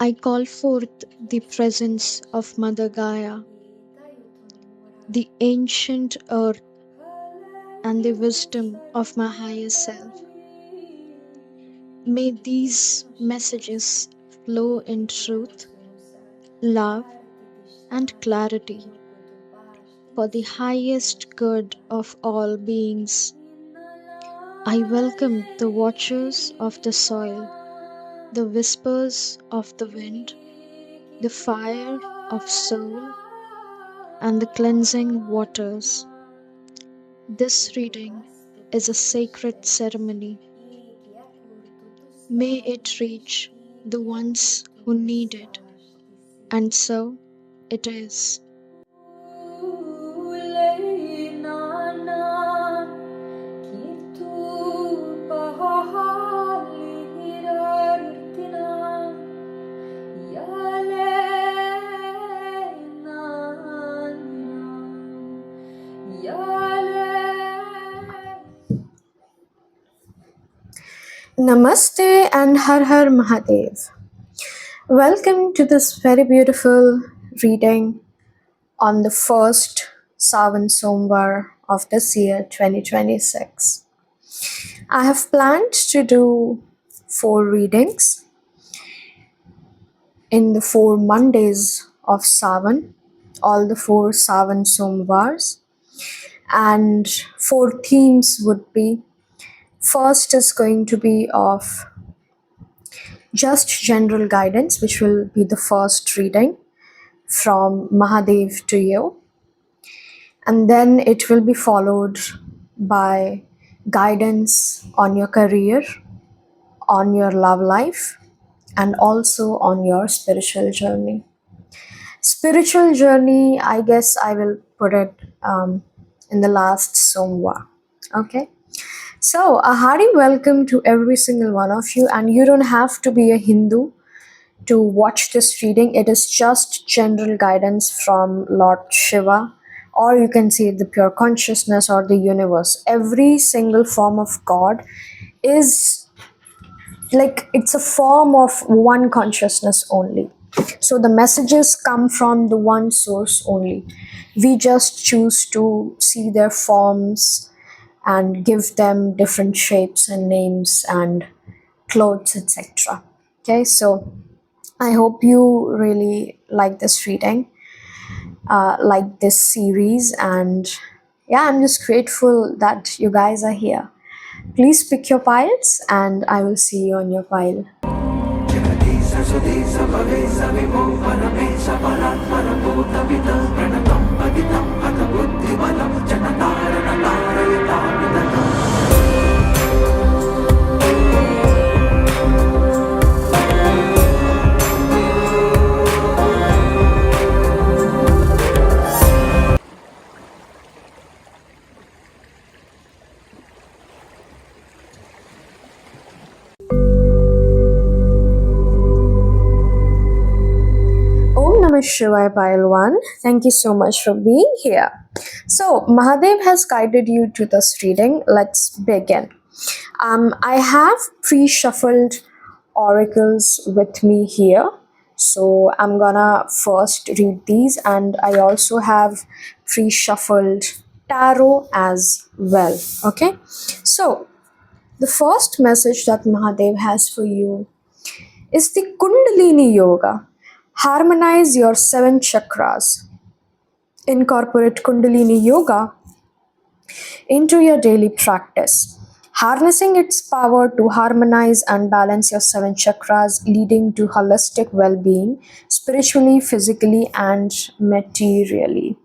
I call forth the presence of Mother Gaia, the ancient earth, and the wisdom of my higher self. May these messages flow in truth, love, and clarity for the highest good of all beings. I welcome the watchers of the soil, the whispers of the wind, the fire of soul, and the cleansing waters. This reading is a sacred ceremony. May it reach the ones who need it, and so it is. Namaste and Har Har Mahadev. Welcome to this very beautiful reading on the first Sawan Somwar of this year 2026. I have planned to do 4 readings in the 4 Mondays of Sawan, all the 4 Sawan Somwars, and 4 themes would be: first is going to be of just general guidance, which will be the first reading from Mahadev to you. And then it will be followed by guidance on your career, on your love life, and also on your spiritual journey. Spiritual journey, I guess I will put it in the last Somwa. Okay. So, a hearty welcome to every single one of you, and you don't have to be a Hindu to watch this reading. It is just general guidance from Lord Shiva, or you can say the pure consciousness or the universe. Every single form of God is like it's a form of one consciousness only. So the messages come from the one source only. We just choose to see their forms and give them different shapes and names and clothes, etc. Okay, so I hope you really like this reading, like this series, and yeah, I'm just grateful that you guys are here. Please pick your piles, and I will see you on your pile. Om Namah Shivaya Pile 1. Thank you so much for being here. So, Mahadev has guided you to this reading. Let's begin. I have pre-shuffled oracles with me here. So, I'm gonna first read these, and I also have pre-shuffled tarot as well. Okay. So, the first message that Mahadev has for you is the Kundalini Yoga. Harmonize your 7 chakras. Incorporate Kundalini Yoga into your daily practice, harnessing its power to harmonize and balance your 7 chakras, leading to holistic well being, spiritually, physically, and materially.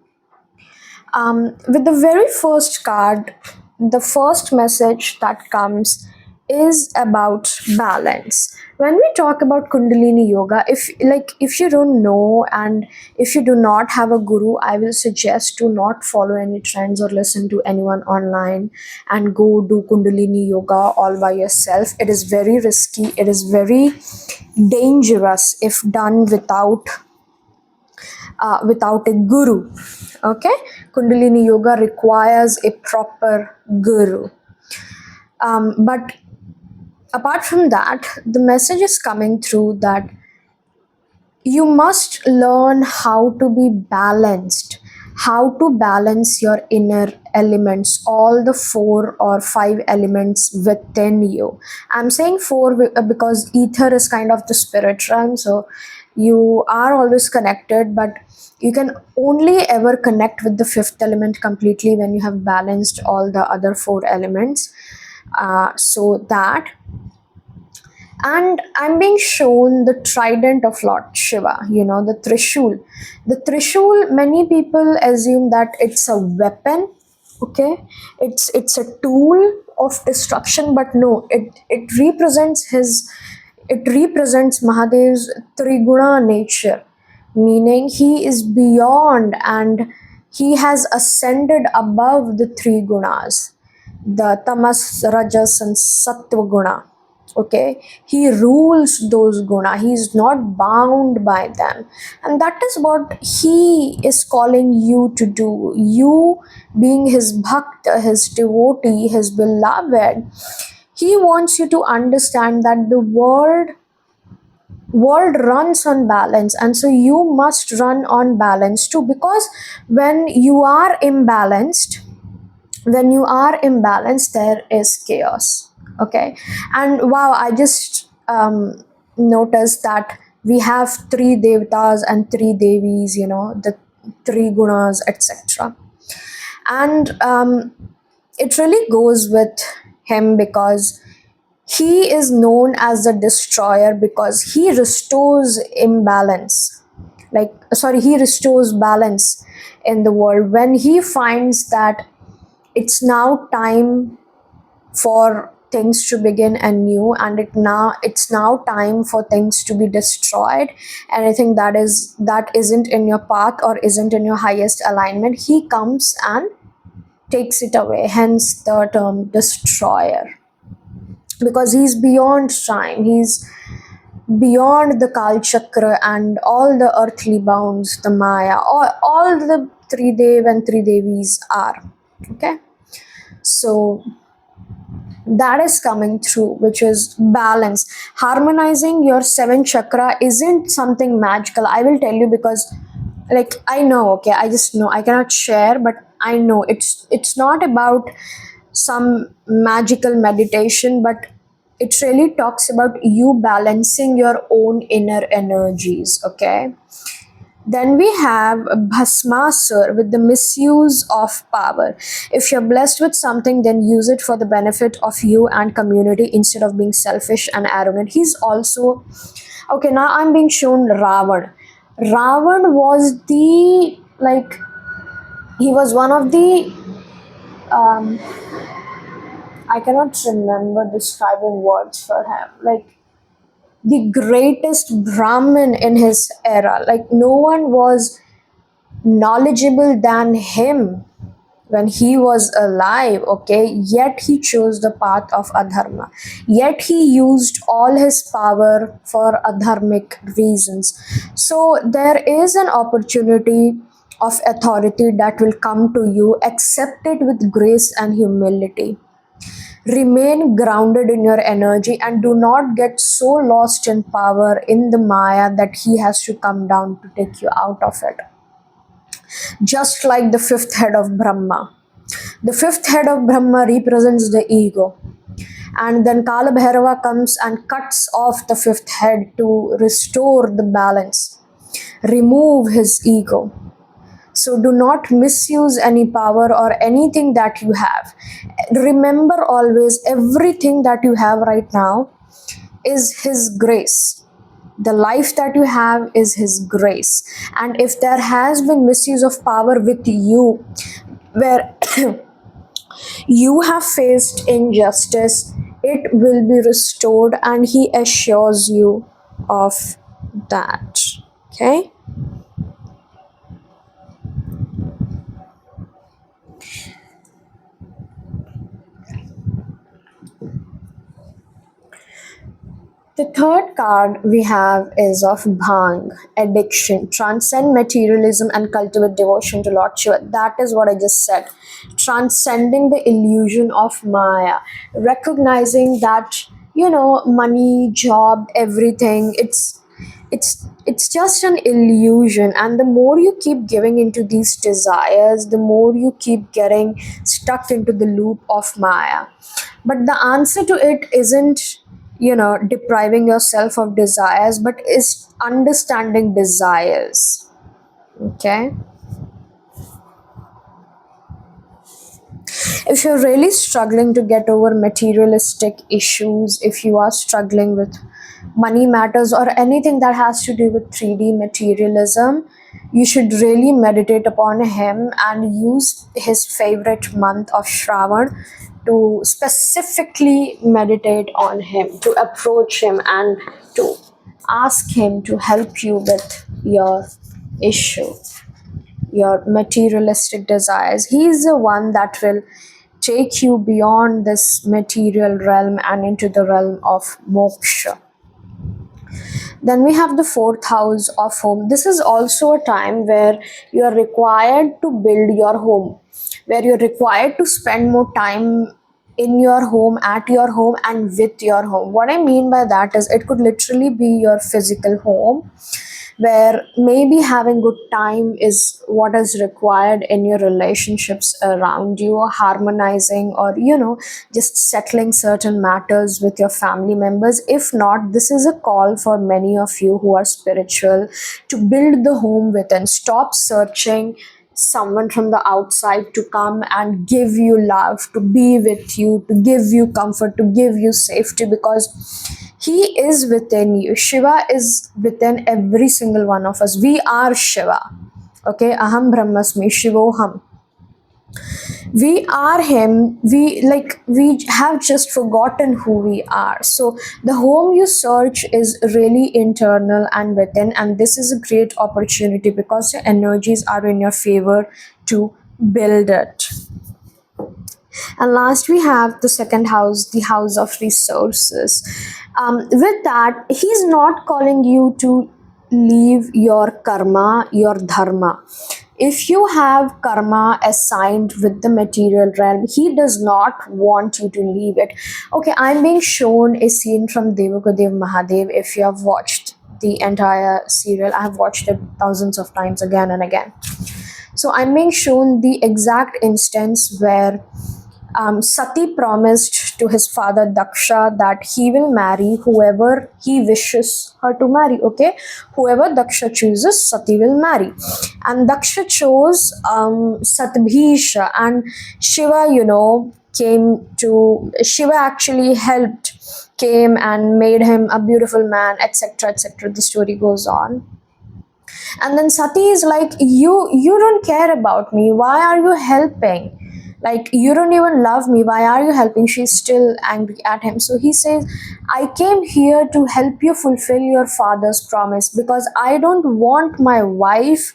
With the very first card, the first message that comes is about balance. When we talk about Kundalini Yoga, if you don't know and if you do not have a guru, I will suggest to not follow any trends or listen to anyone online and go do Kundalini Yoga all by yourself. It is very risky. It is very dangerous if done without a guru. Okay, Kundalini Yoga requires a proper guru. But apart from that, the message is coming through that you must learn how to be balanced, how to balance your inner elements, all the four or five elements within you. I'm saying four because ether is kind of the spirit realm, so you are always connected, but you can only ever connect with the fifth element completely when you have balanced all the other four elements. So that, and I'm being shown the trident of Lord Shiva, the Trishul. The Trishul, many people assume that it's a weapon, okay? It's a tool of destruction, but no, it represents Mahadev's Triguna nature, meaning he is beyond and he has ascended above the three gunas, the tamas, rajas, and sattva guna. Okay, he rules those guna, he is not bound by them, and that is what he is calling you to do. You, being his bhakta, his devotee, his beloved, he wants you to understand that the world runs on balance, and so you must run on balance too, because when you are imbalanced, there is chaos. Okay, and wow, I just noticed that we have three devatas and three devis, the three gunas, etc. And it really goes with him because he is known as the destroyer, because he restores imbalance, he restores balance in the world when he finds that it's now time for things to begin anew, and it's now time for things to be destroyed. Anything that isn't in your path or isn't in your highest alignment, he comes and takes it away, hence the term destroyer, because he's beyond time, he's beyond the Kal Chakra and all the earthly bounds, the Maya, all the three Dev and three Devis are. Okay, so that is coming through, which is balance. Harmonizing your seven chakra isn't something magical, I will tell you, because I know, okay, I just know, I cannot share, but I know it's not about some magical meditation, but it really talks about you balancing your own inner energies. Okay, then we have Bhasmasur with the misuse of power. If you're blessed with something, then use it for the benefit of you and community instead of being selfish and arrogant. He's also, okay, now I'm being shown Ravan. Ravan was he was one of the, um, I cannot remember describing words for him. The greatest Brahmin in his era. No one was knowledgeable than him when he was alive. Okay, yet he chose the path of adharma, yet he used all his power for adharmic reasons. So there is an opportunity of authority that will come to you. Accept it with grace and humility. Remain grounded in your energy and do not get so lost in power in the maya that he has to come down to take you out of it. Just like the fifth head of Brahma. The fifth head of Brahma represents the ego. And then Kala Bhairava comes and cuts off the fifth head to restore the balance, remove his ego. So do not misuse any power or anything that you have. Remember always, everything that you have right now is His grace. The life that you have is His grace. And if there has been misuse of power with you, where you have faced injustice, it will be restored, and He assures you of that. Okay? The third card we have is of Bhang, addiction, transcend materialism and cultivate devotion to Lord Shiva. That is what I just said. Transcending the illusion of Maya, recognizing that, money, job, everything, It's just an illusion, and the more you keep giving into these desires, the more you keep getting stuck into the loop of Maya. But the answer to it isn't, depriving yourself of desires, but is understanding desires. Okay. If you're really struggling to get over materialistic issues, if you are struggling with money matters or anything that has to do with 3D materialism, you should really meditate upon him and use his favorite month of Shravan to specifically meditate on him, to approach him, and to ask him to help you with your issue, your materialistic desires. He is the one that will take you beyond this material realm and into the realm of moksha. Then we have the fourth house of home. This is also a time where you are required to build your home, where you're required to spend more time in your home, at your home, and with your home. What I mean by that is it could literally be your physical home, where maybe having good time is what is required in your relationships around you, or harmonizing, or just settling certain matters with your family members. If not, this is a call for many of you who are spiritual to build the home within. Stop searching someone from the outside to come and give you love, to be with you, to give you comfort, to give you safety, because he is within you. Shiva is within every single one of us. We are Shiva. Okay, aham brahmasmi shivoham. We are him. We have just forgotten who we are. So the home you search is really internal and within, and this is a great opportunity because your energies are in your favor to build it. And last, we have the second house, the house of resources. With that, he's not calling you to leave your karma, your dharma. If you have karma assigned with the material realm, he does not want you to leave it. Okay, I'm being shown a scene from Devagodev Mahadev. If you have watched the entire serial, I have watched it thousands of times again and again. So I'm being shown the exact instance where Sati promised to his father Daksha that he will marry whoever he wishes her to marry. Okay, whoever Daksha chooses, Sati will marry. And Daksha chose Satbhisha, and Shiva, Shiva actually came and made him a beautiful man, etc., etc. The story goes on. And then Sati is like, you don't care about me, why are you helping? Like, you don't even love me, why are you helping? She's still angry at him. So he says, I came here to help you fulfill your father's promise, because I don't want my wife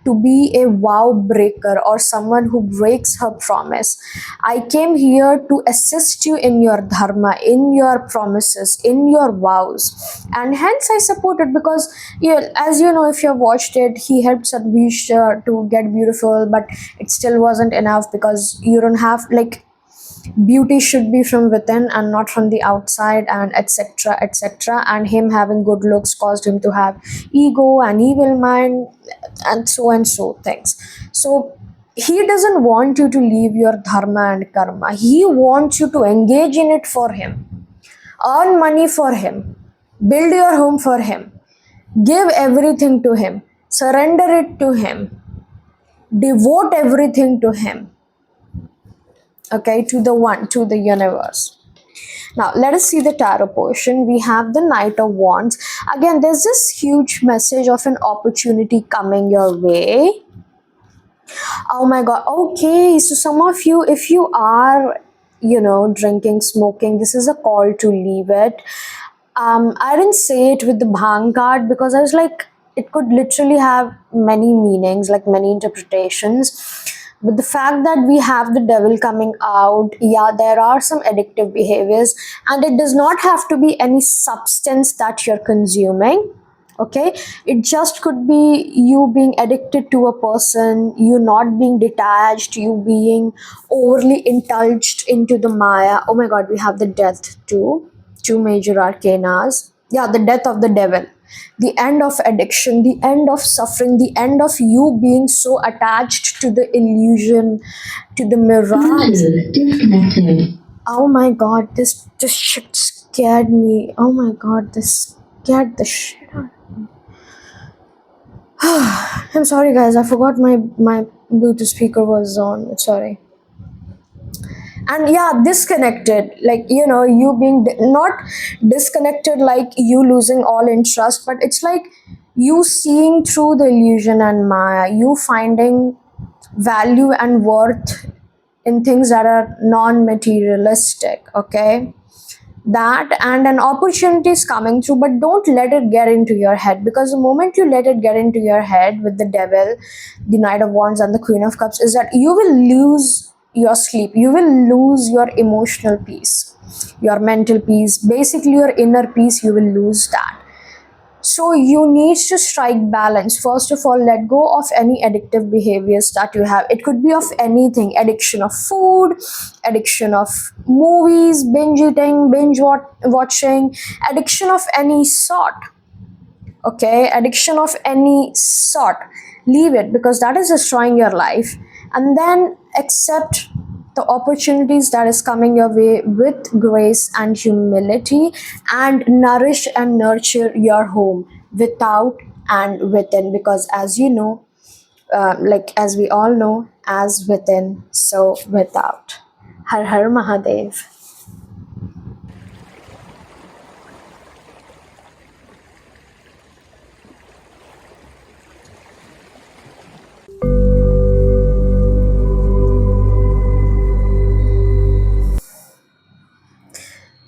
to be a vow breaker or someone who breaks her promise. I came here to assist you in your dharma, in your promises, in your vows, and hence I support it. Because, as you know, if you have watched it, he helped Sadhvish to get beautiful, but it still wasn't enough, because you don't have, like, beauty should be from within and not from the outside, and etc., etc. And him having good looks caused him to have ego and evil mind, and so things. So he doesn't want you to leave your dharma and karma. He wants you to engage in it for him, earn money for him, build your home for him, give everything to him, surrender it to him, devote everything to him. Okay, to the one, to the universe. Now, let us see the tarot portion. We have the Knight of Wands. Again, there's this huge message of an opportunity coming your way. Oh my god. Okay, so some of you, if you are, drinking, smoking, this is a call to leave it. I didn't say it with the bhang card because I was like, it could literally have many meanings, like many interpretations. But the fact that we have the devil coming out, yeah, there are some addictive behaviors, and it does not have to be any substance that you're consuming. Okay, it just could be you being addicted to a person, you not being detached, you being overly indulged into the Maya. Oh my god, we have the death too. Two major arcanas. Yeah, the death of the devil. the end of addiction, the end of suffering, the end of you being so attached to the illusion, to the mirage. Disconnected. Oh my god, this shit scared me. Oh my god, this scared the shit out. I'm sorry guys, I forgot my Bluetooth speaker was on. Sorry. And yeah, disconnected, like you being not disconnected like you losing all interest, but it's like you seeing through the illusion and maya, you finding value and worth in things that are non-materialistic. Okay, that and an opportunity is coming through, but don't let it get into your head, because the moment you let it get into your head with the devil, the knight of wands and the queen of cups, is that you will lose your sleep, you will lose your emotional peace, your mental peace, basically your inner peace, you will lose that. So you need to strike balance. First of all, let go of any addictive behaviors that you have. It could be of anything: addiction of food, addiction of movies, binge eating, watching, addiction of any sort. Okay, addiction of any sort. Leave it, because that is destroying your life. And then accept the opportunities that is coming your way with grace and humility, and nourish and nurture your home without and within, because as you know, like as we all know, as within so without. Har Har Mahadev.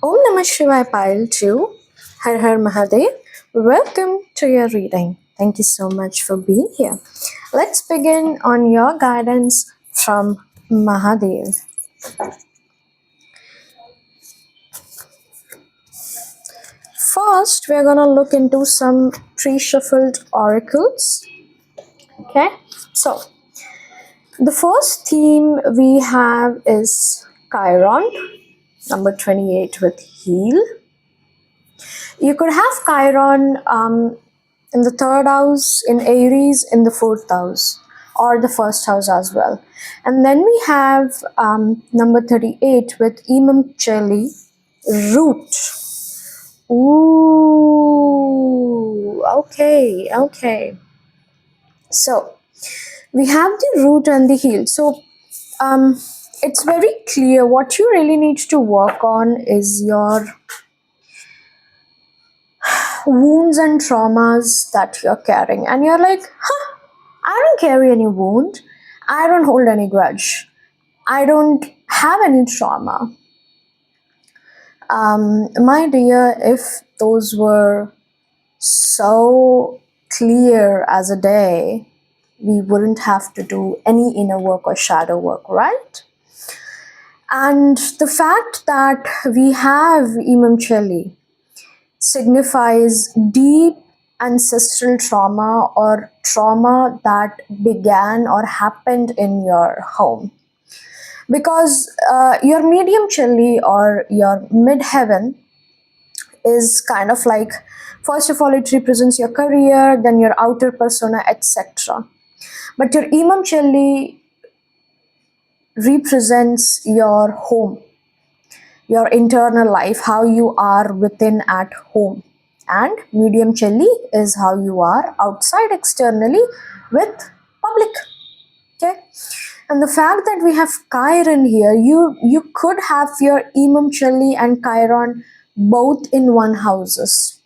Om Namah Shivaya Pile 2. Har Har Mahadev. Welcome to your reading. Thank you so much for being here. Let's begin on your guidance from Mahadev. First, we're going to look into some pre-shuffled oracles. Okay, so the first theme we have is Chiron, number 28 with Heal. You could have Chiron in the third house, in Aries, in the fourth house, or the first house as well. And then we have number 38 with Imam Cheli, Root. Ooh, okay. So we have the root and the heel. So it's very clear what you really need to work on is your wounds and traumas that you're carrying. And you're like, I don't carry any wound. I don't hold any grudge. I don't have any trauma. My dear, if those were so clear as a day, we wouldn't have to do any inner work or shadow work, right? And the fact that we have Imam Cheli signifies deep ancestral trauma, or trauma that began or happened in your home. Because your medium Cheli or your midheaven is kind of like, first of all, it represents your career, then your outer persona, etc. But your Imam Cheli represents your home, your internal life, how you are within at home. And medium Cheli is how you are outside externally with public. Okay. And the fact that we have Chiron here, you could have your Imam Cheli and Chiron both in one houses.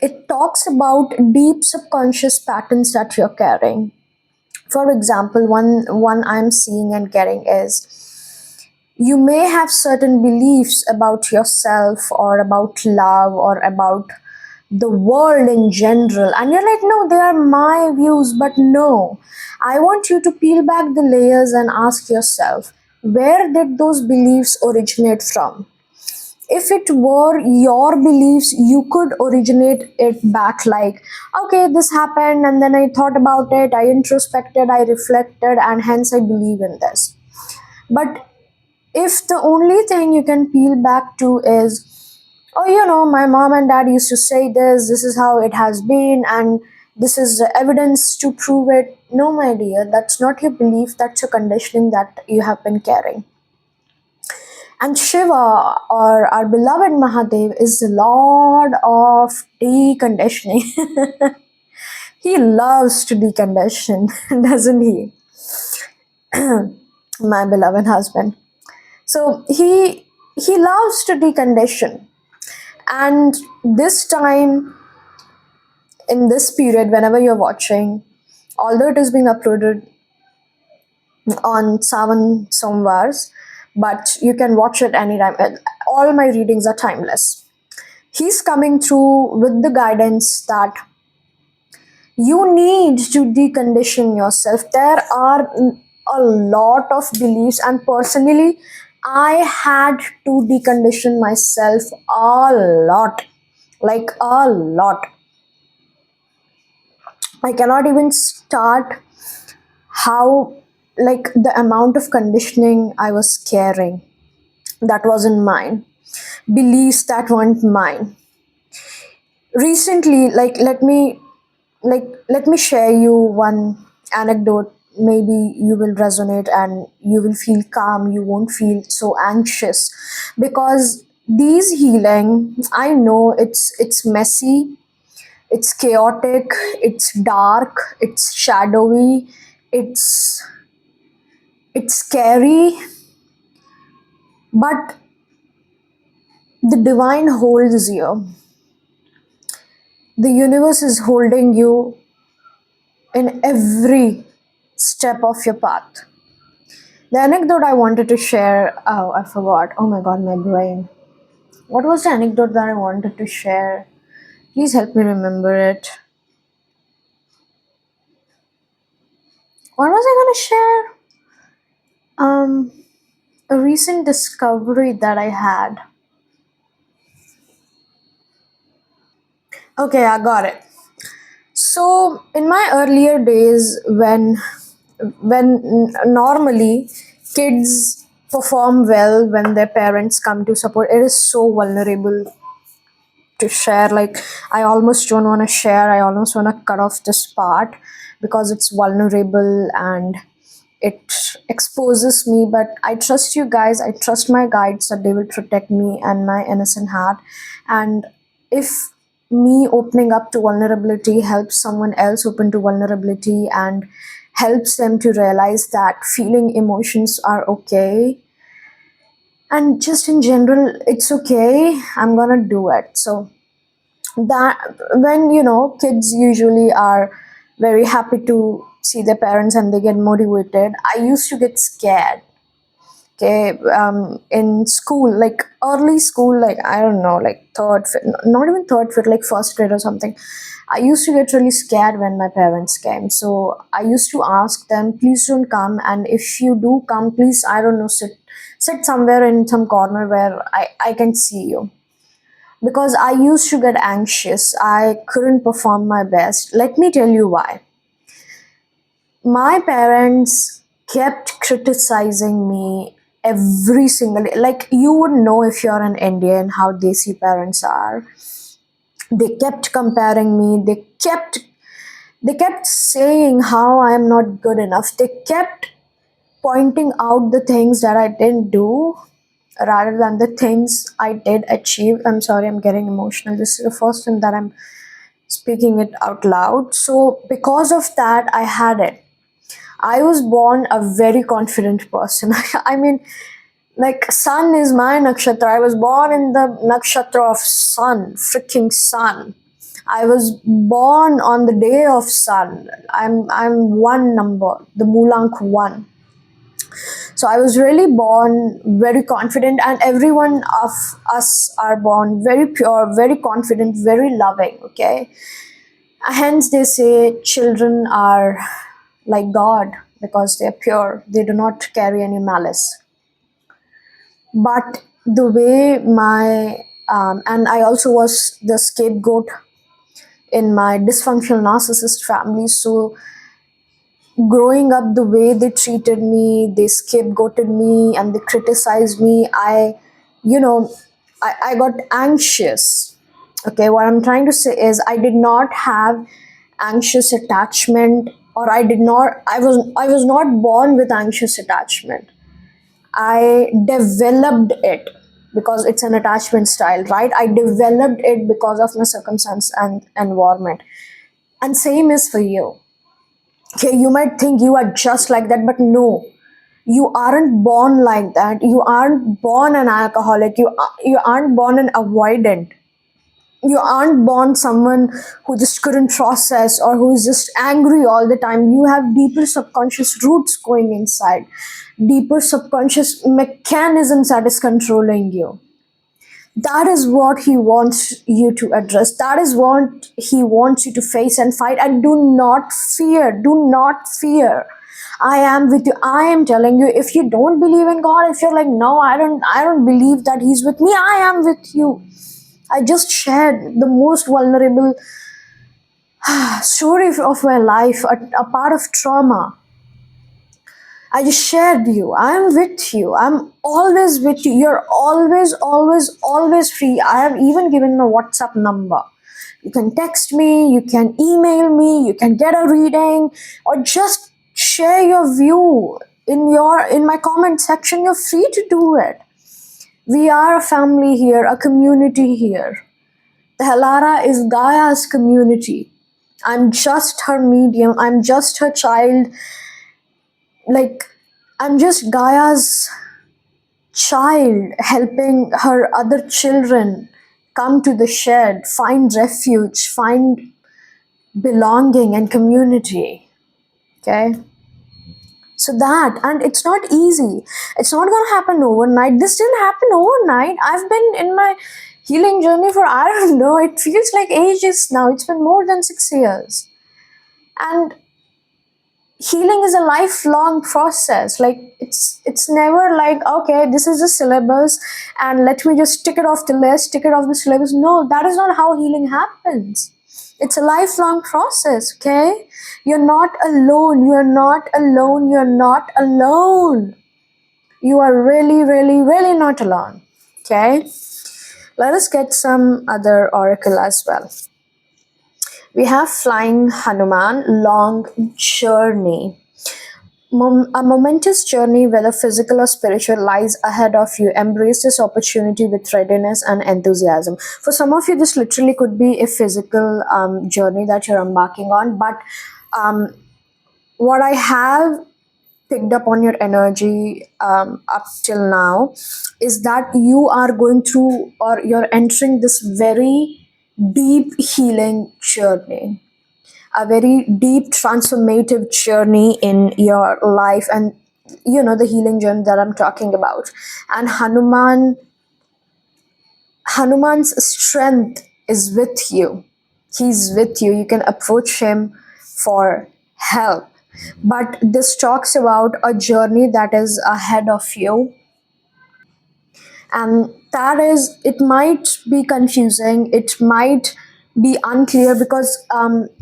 It talks about deep subconscious patterns that you're carrying. For example, one I'm seeing and getting is, you may have certain beliefs about yourself or about love or about the world in general, and you're like, no, they are my views. But no, I want you to peel back the layers and ask yourself, where did those beliefs originate from? If it were your beliefs, you could originate it back like, okay, this happened and then I thought about it, I introspected, I reflected, and hence I believe in this. But if the only thing you can peel back to is, oh, my mom and dad used to say this is how it has been, and this is the evidence to prove it. No, my dear, that's not your belief, that's a conditioning that you have been carrying. And Shiva, or our beloved Mahadev, is the lord of deconditioning. He loves to decondition, doesn't he? My beloved husband. So he loves to decondition. And this time, in this period, whenever you're watching, although it is being uploaded on Sawan Somwars, but you can watch it anytime. All my readings are timeless. He's coming through with the guidance that you need to decondition yourself. There are a lot of beliefs, and personally, I had to decondition myself a lot, like a lot. I cannot even start how, like, the amount of conditioning I was carrying that wasn't mine, beliefs that weren't mine. Recently, let me share you one anecdote. Maybe you will resonate and you will feel calm, you won't feel so anxious, because these healing, I know it's messy, it's chaotic, it's dark, it's shadowy, it's it's scary, but the divine holds you. The universe is holding you in every step of your path. The anecdote I wanted to share, oh, I forgot. Oh my god, my brain. What was the anecdote that I wanted to share? Please help me remember it. What was I going to share? Um, a recent discovery that I had. Okay, I got it. So, in my earlier days, normally kids perform well when their parents come to support, it is so vulnerable to share. Like, I almost don't want to share, I almost want to cut off this part because it's vulnerable and it exposes me. But I trust you guys, I trust my guides that they will protect me and my innocent heart. And if me opening up to vulnerability helps someone else open to vulnerability and helps them to realize that feeling emotions are okay, and just in general it's okay, I'm gonna do it. So that, when kids usually are very happy to see their parents and they get motivated, I used to get scared. Okay, in school, like early school, like I don't know, like third fifth, not even third fifth, like first grade or something, I used to get really scared when my parents came. So I used to ask them, please don't come, and if you do come, please, I don't know, sit somewhere in some corner where I can see you, because I used to get anxious. I couldn't perform my best. Let me tell you why. My parents kept criticizing me every single day. Like, you would know if you're an Indian how desi parents are. They kept comparing me. They kept saying how I'm not good enough. They kept pointing out the things that I didn't do rather than the things I did achieve. I'm sorry, I'm getting emotional. This is the first time that I'm speaking it out loud. So, because of that, I had it. I was born a very confident person. I mean, like, sun is my nakshatra. I was born in the nakshatra of sun, freaking sun. I was born on the day of sun. I'm one number, the Mulank one. So I was really born very confident, and everyone of us are born very pure, very confident, very loving. Okay, hence they say children are like God because they're pure, they do not carry any malice. But the way my and I also was the scapegoat in my dysfunctional narcissist family. So growing up, the way they treated me, they scapegoated me and they criticized me. I, you know, I got anxious. Okay, what I'm trying to say is I did not have anxious attachment, or I was not born with anxious attachment. I developed it because it's an attachment style, right? I developed it because of my circumstance and environment. And same is for you. Okay, you might think you are just like that, but no, you aren't born like that. You aren't born an alcoholic. You aren't born an avoidant. You aren't born someone who just couldn't process or who's just angry all the time. You have deeper subconscious roots going inside, deeper subconscious mechanisms that is controlling you. That is what he wants you to address. That is what he wants you to face and fight. And do not fear. Do not fear. I am with you. I am telling you, if you don't believe in God, if you're like, no, I don't believe that he's with me, I am with you. I just shared the most vulnerable story of my life, a part of trauma. I just shared you. I'm with you. I'm always with you. You're always, always, always free. I have even given my WhatsApp number. You can text me, you can email me, you can get a reading, or just share your view in my comment section. You're free to do it. We are a family here, a community here. The Helara is Gaia's community. I'm just her medium. I'm just her child. Like, I'm just Gaia's child helping her other children come to the shed, find refuge, find belonging and community. Okay? So that, and it's not easy. It's not going to happen overnight. This didn't happen overnight. I've been in my healing journey for, I don't know, it feels like ages now. It's been more than 6 years. And healing is a lifelong process. Like, it's never like, okay, this is the syllabus and let me just tick it off the list, tick it off the syllabus. No, that is not how healing happens. It's a lifelong process. Okay, you're not alone, you're not alone, you're not alone. You are really, really, really not alone. Okay, let us get some other oracle as well. We have Flying Hanuman, long journey. A momentous journey, whether physical or spiritual, lies ahead of you. Embrace this opportunity with readiness and enthusiasm. For some of you, this literally could be a physical journey that you're embarking on. But what I have picked up on your energy up till now is that you are going through, or you're entering this very deep healing journey, a very deep transformative journey in your life, and you know the healing journey that I'm talking about. And Hanuman's strength is with you. He's with you. You can approach him for help. But this talks about a journey that is ahead of you, and that is, it might be confusing, it might be unclear, because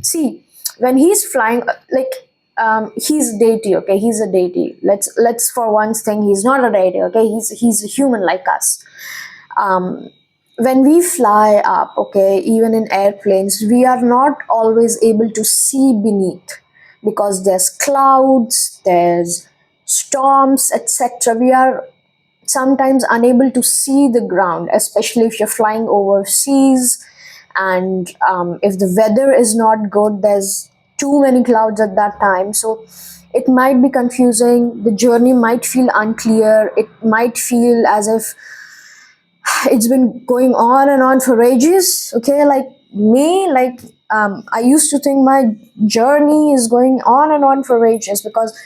see, when he's flying, like, he's deity. Okay, he's a deity. Let's for once think he's not a deity. Okay, he's a human like us. When we fly up, okay, even in airplanes, we are not always able to see beneath, because there's clouds, there's storms, etc. We are sometimes unable to see the ground, especially if you're flying overseas, and if the weather is not good, there's too many clouds at that time. So it might be confusing. The journey might feel unclear. It might feel as if it's been going on and on for ages. Okay, like me, like I used to think my journey is going on and on for ages, because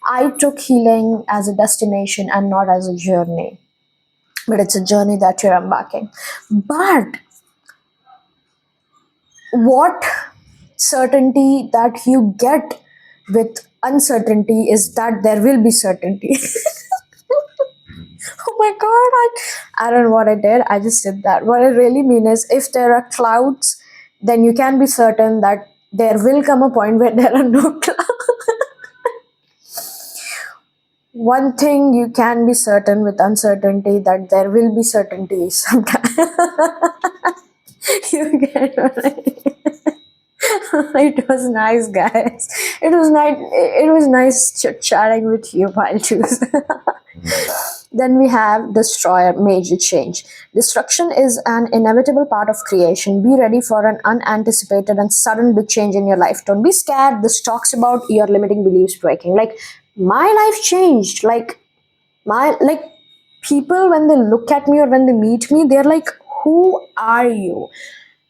I took healing as a destination and not as a journey. But it's a journey that you're embarking. But what certainty that you get with uncertainty is that there will be certainty. Oh my god, I don't know what I did. I just did that. What I really mean is, if there are clouds, then you can be certain that there will come a point where there are no clouds. one thing you can be certain with uncertainty, that there will be certainty sometime. You get it. It was nice, guys. It was nice. It was nice chatting with you, while choose. Then we have destroyer, major change. Destruction is an inevitable part of creation. Be ready for an unanticipated and sudden big change in your life. Don't be scared. This talks about your limiting beliefs breaking. Like, my life changed. Like people, when they look at me or when they meet me, they're like, who are you?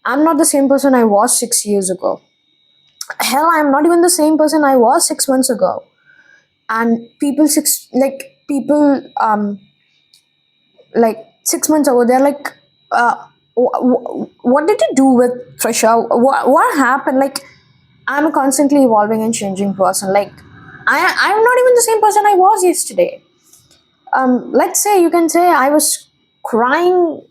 I'm not the same person I was 6 years ago. Hell, I'm not even the same person I was 6 months ago. And people like 6 months ago, they're like, what did you do with Trisha? What happened? Like, I'm a constantly evolving and changing person. Like, I'm not even the same person I was yesterday. Let's say, you can say, I was crying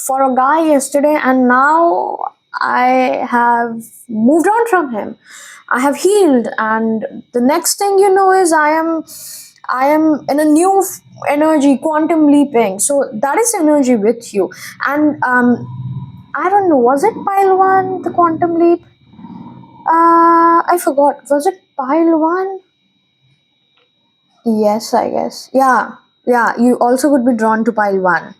for a guy yesterday, and now I have moved on from him. I have healed, and the next thing you know is I am in a new energy, quantum leaping. So that is energy with you. And I don't know, was it pile one, the quantum leap? I forgot. Was it pile one? Yes, I guess. Yeah, yeah. You also would be drawn to pile one.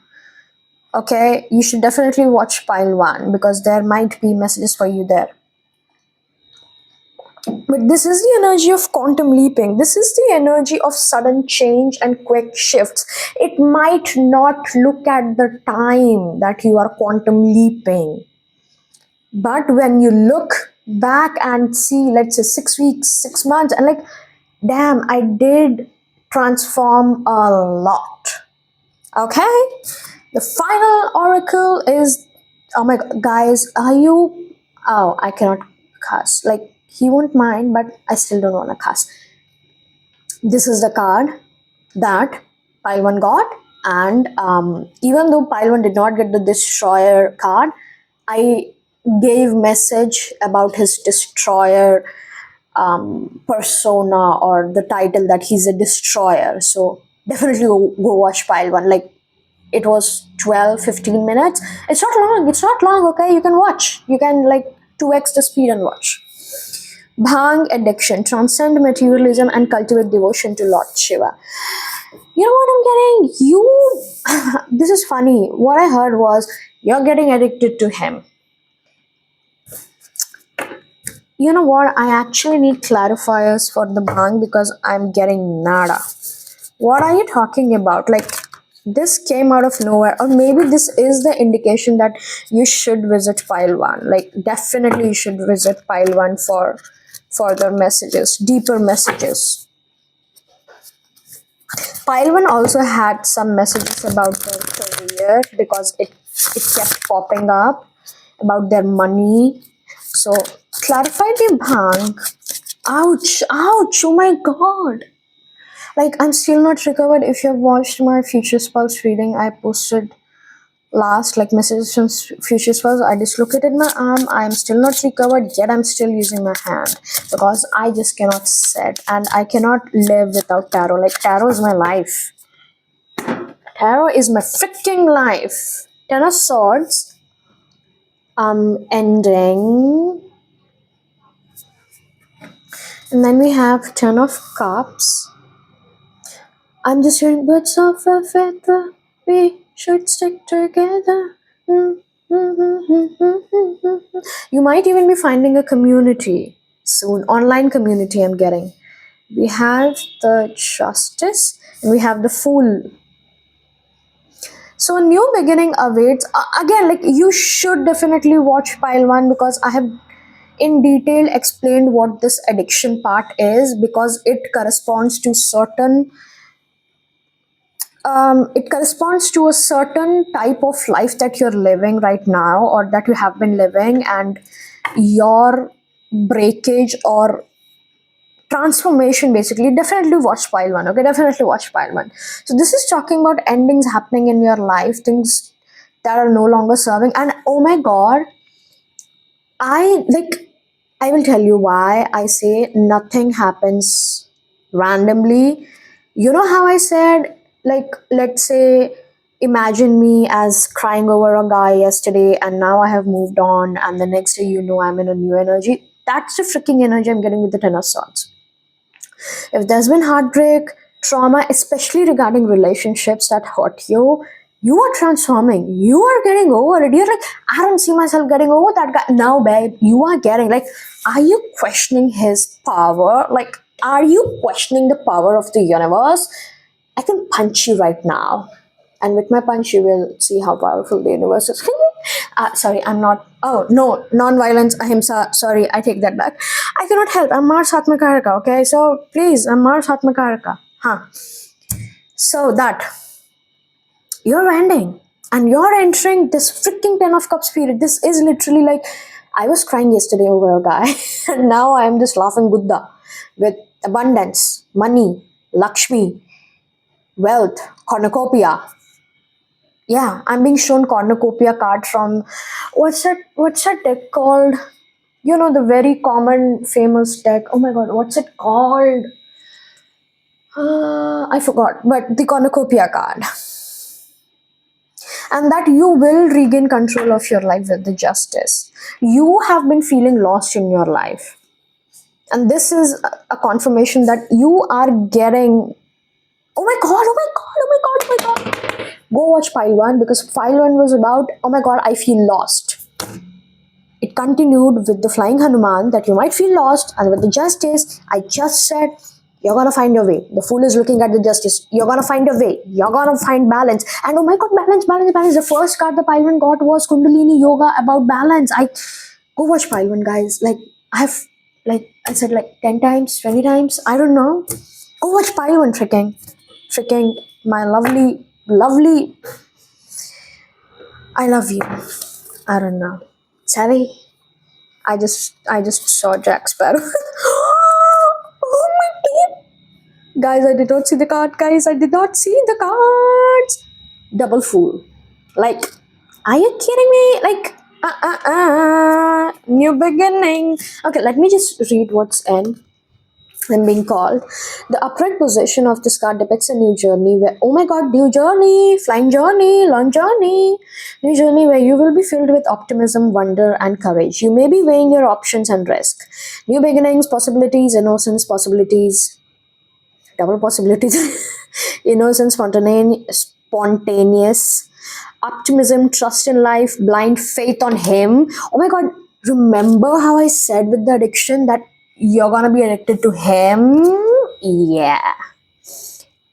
Okay, you should definitely watch pile one because there might be messages for you there. But this is the energy of quantum leaping. This is the energy of sudden change and quick shifts. It might not look at the time that you are quantum leaping, but when you look back and see, let's say, 6 weeks, 6 months, and like, damn, I did transform a lot. Okay? The final oracle is, oh my god, guys, are you, oh, I cannot cuss. Like, he won't mind, but I still don't want to cuss. This is the card that pile 1 got, and even though pile 1 did not get the destroyer card, I gave message about his destroyer persona, or the title that he's a destroyer. So definitely go watch pile 1. Like, it was 12-15 minutes. It's not long. It's not long. Okay, you can watch. You can, like, 2x the speed and watch. Bhang addiction, transcend materialism and cultivate devotion to Lord Shiva. You know what I'm getting? You, this is funny. What I heard was, you're getting addicted to him. You know what? I actually need clarifiers for the Bhang because I'm getting nada. What are you talking about? Like, this came out of nowhere, or maybe this is the indication that you should visit pile 1. Like, definitely you should visit pile 1 for further messages, deeper messages. Pile 1 also had some messages about their career because it kept popping up, about their money. So clarify the Bhang. Ouch, ouch, oh my god. Like, I'm still not recovered. If you've watched my Future Spouse reading, I posted last, like, messages from Future Spouse. I dislocated my arm. I'm still not recovered, yet I'm still using my hand because I just cannot sit, and I cannot live without tarot. Like, tarot is my life. Tarot is my freaking life. Ten of Swords. Ending. And then we have Ten of Cups. I'm just hearing birds of a feather. We should stick together. You might even be finding a community soon. Online community, I'm getting. We have the Justice and we have the Fool. So a new beginning awaits. Again, like, you should definitely watch pile 1 because I have in detail explained what this addiction part is, because it corresponds to certain a certain type of life that you're living right now, or that you have been living, and your breakage or transformation. Basically, definitely watch pile 1. Okay, definitely watch pile 1. So this is talking about endings happening in your life, things that are no longer serving. And oh my god, I will tell you why I say nothing happens randomly. You know how I said, like, let's say, imagine me as crying over a guy yesterday, and now I have moved on, and the next day, I'm in a new energy. That's the freaking energy I'm getting with the Ten of Swords. If there's been heartbreak, trauma, especially regarding relationships that hurt you, you are transforming. You are getting over it. You're like, I don't see myself getting over that guy. Now, babe, you are getting, like, are you questioning his power? Like, are you questioning the power of the universe? I can punch you right now. And with my punch, you will see how powerful the universe is. Sorry, I'm not. Oh, no, non violence, ahimsa. Sorry, I take that back. I cannot help. I'm Mars Atmakaraka, okay? So please, I'm Mars Atmakaraka. Huh. So that you're ending and you're entering this freaking Ten of Cups period. This is literally like I was crying yesterday over a guy, and now I am this laughing Buddha with abundance, money, Lakshmi, wealth, cornucopia. Yeah, I'm being shown cornucopia card from what's that deck called? You know, the very common famous deck. Oh my god, what's it called? I forgot, but the cornucopia card. And that you will regain control of your life with the justice. You have been feeling lost in your life. And this is a confirmation that you are getting. Oh my god, oh my god, oh my god, oh my god. Go watch Pile 1 because Pile 1 was about, oh my god, I feel lost. It continued with the flying Hanuman that you might feel lost, and with the justice, I just said, you're gonna find your way. The fool is looking at the justice. You're gonna find a way. You're gonna find balance. And oh my god, balance, balance, balance. The first card the Pile 1 got was Kundalini Yoga about balance. I go watch Pile 1, guys. Like, I said like 10 times, 20 times. I don't know. Go watch Pile 1, freaking, my lovely, lovely. I love you. I don't know. Sorry. I just saw Jack Sparrow. Oh my god. Guys, I did not see the card. Guys, I did not see the cards. Double fool. Like, are you kidding me? Like, new beginning. Okay, let me just read what's in. I'm being called. The upright position of this card depicts a new journey where, oh my god, new journey, flying journey, long journey, new journey where you will be filled with optimism, wonder, and courage. You may be weighing your options and risk. New beginnings, possibilities, innocence, possibilities, double possibilities, innocence, spontaneous, optimism, trust in life, blind faith on him. Oh my god, remember how I said with the addiction that you're gonna be addicted to him? Yeah.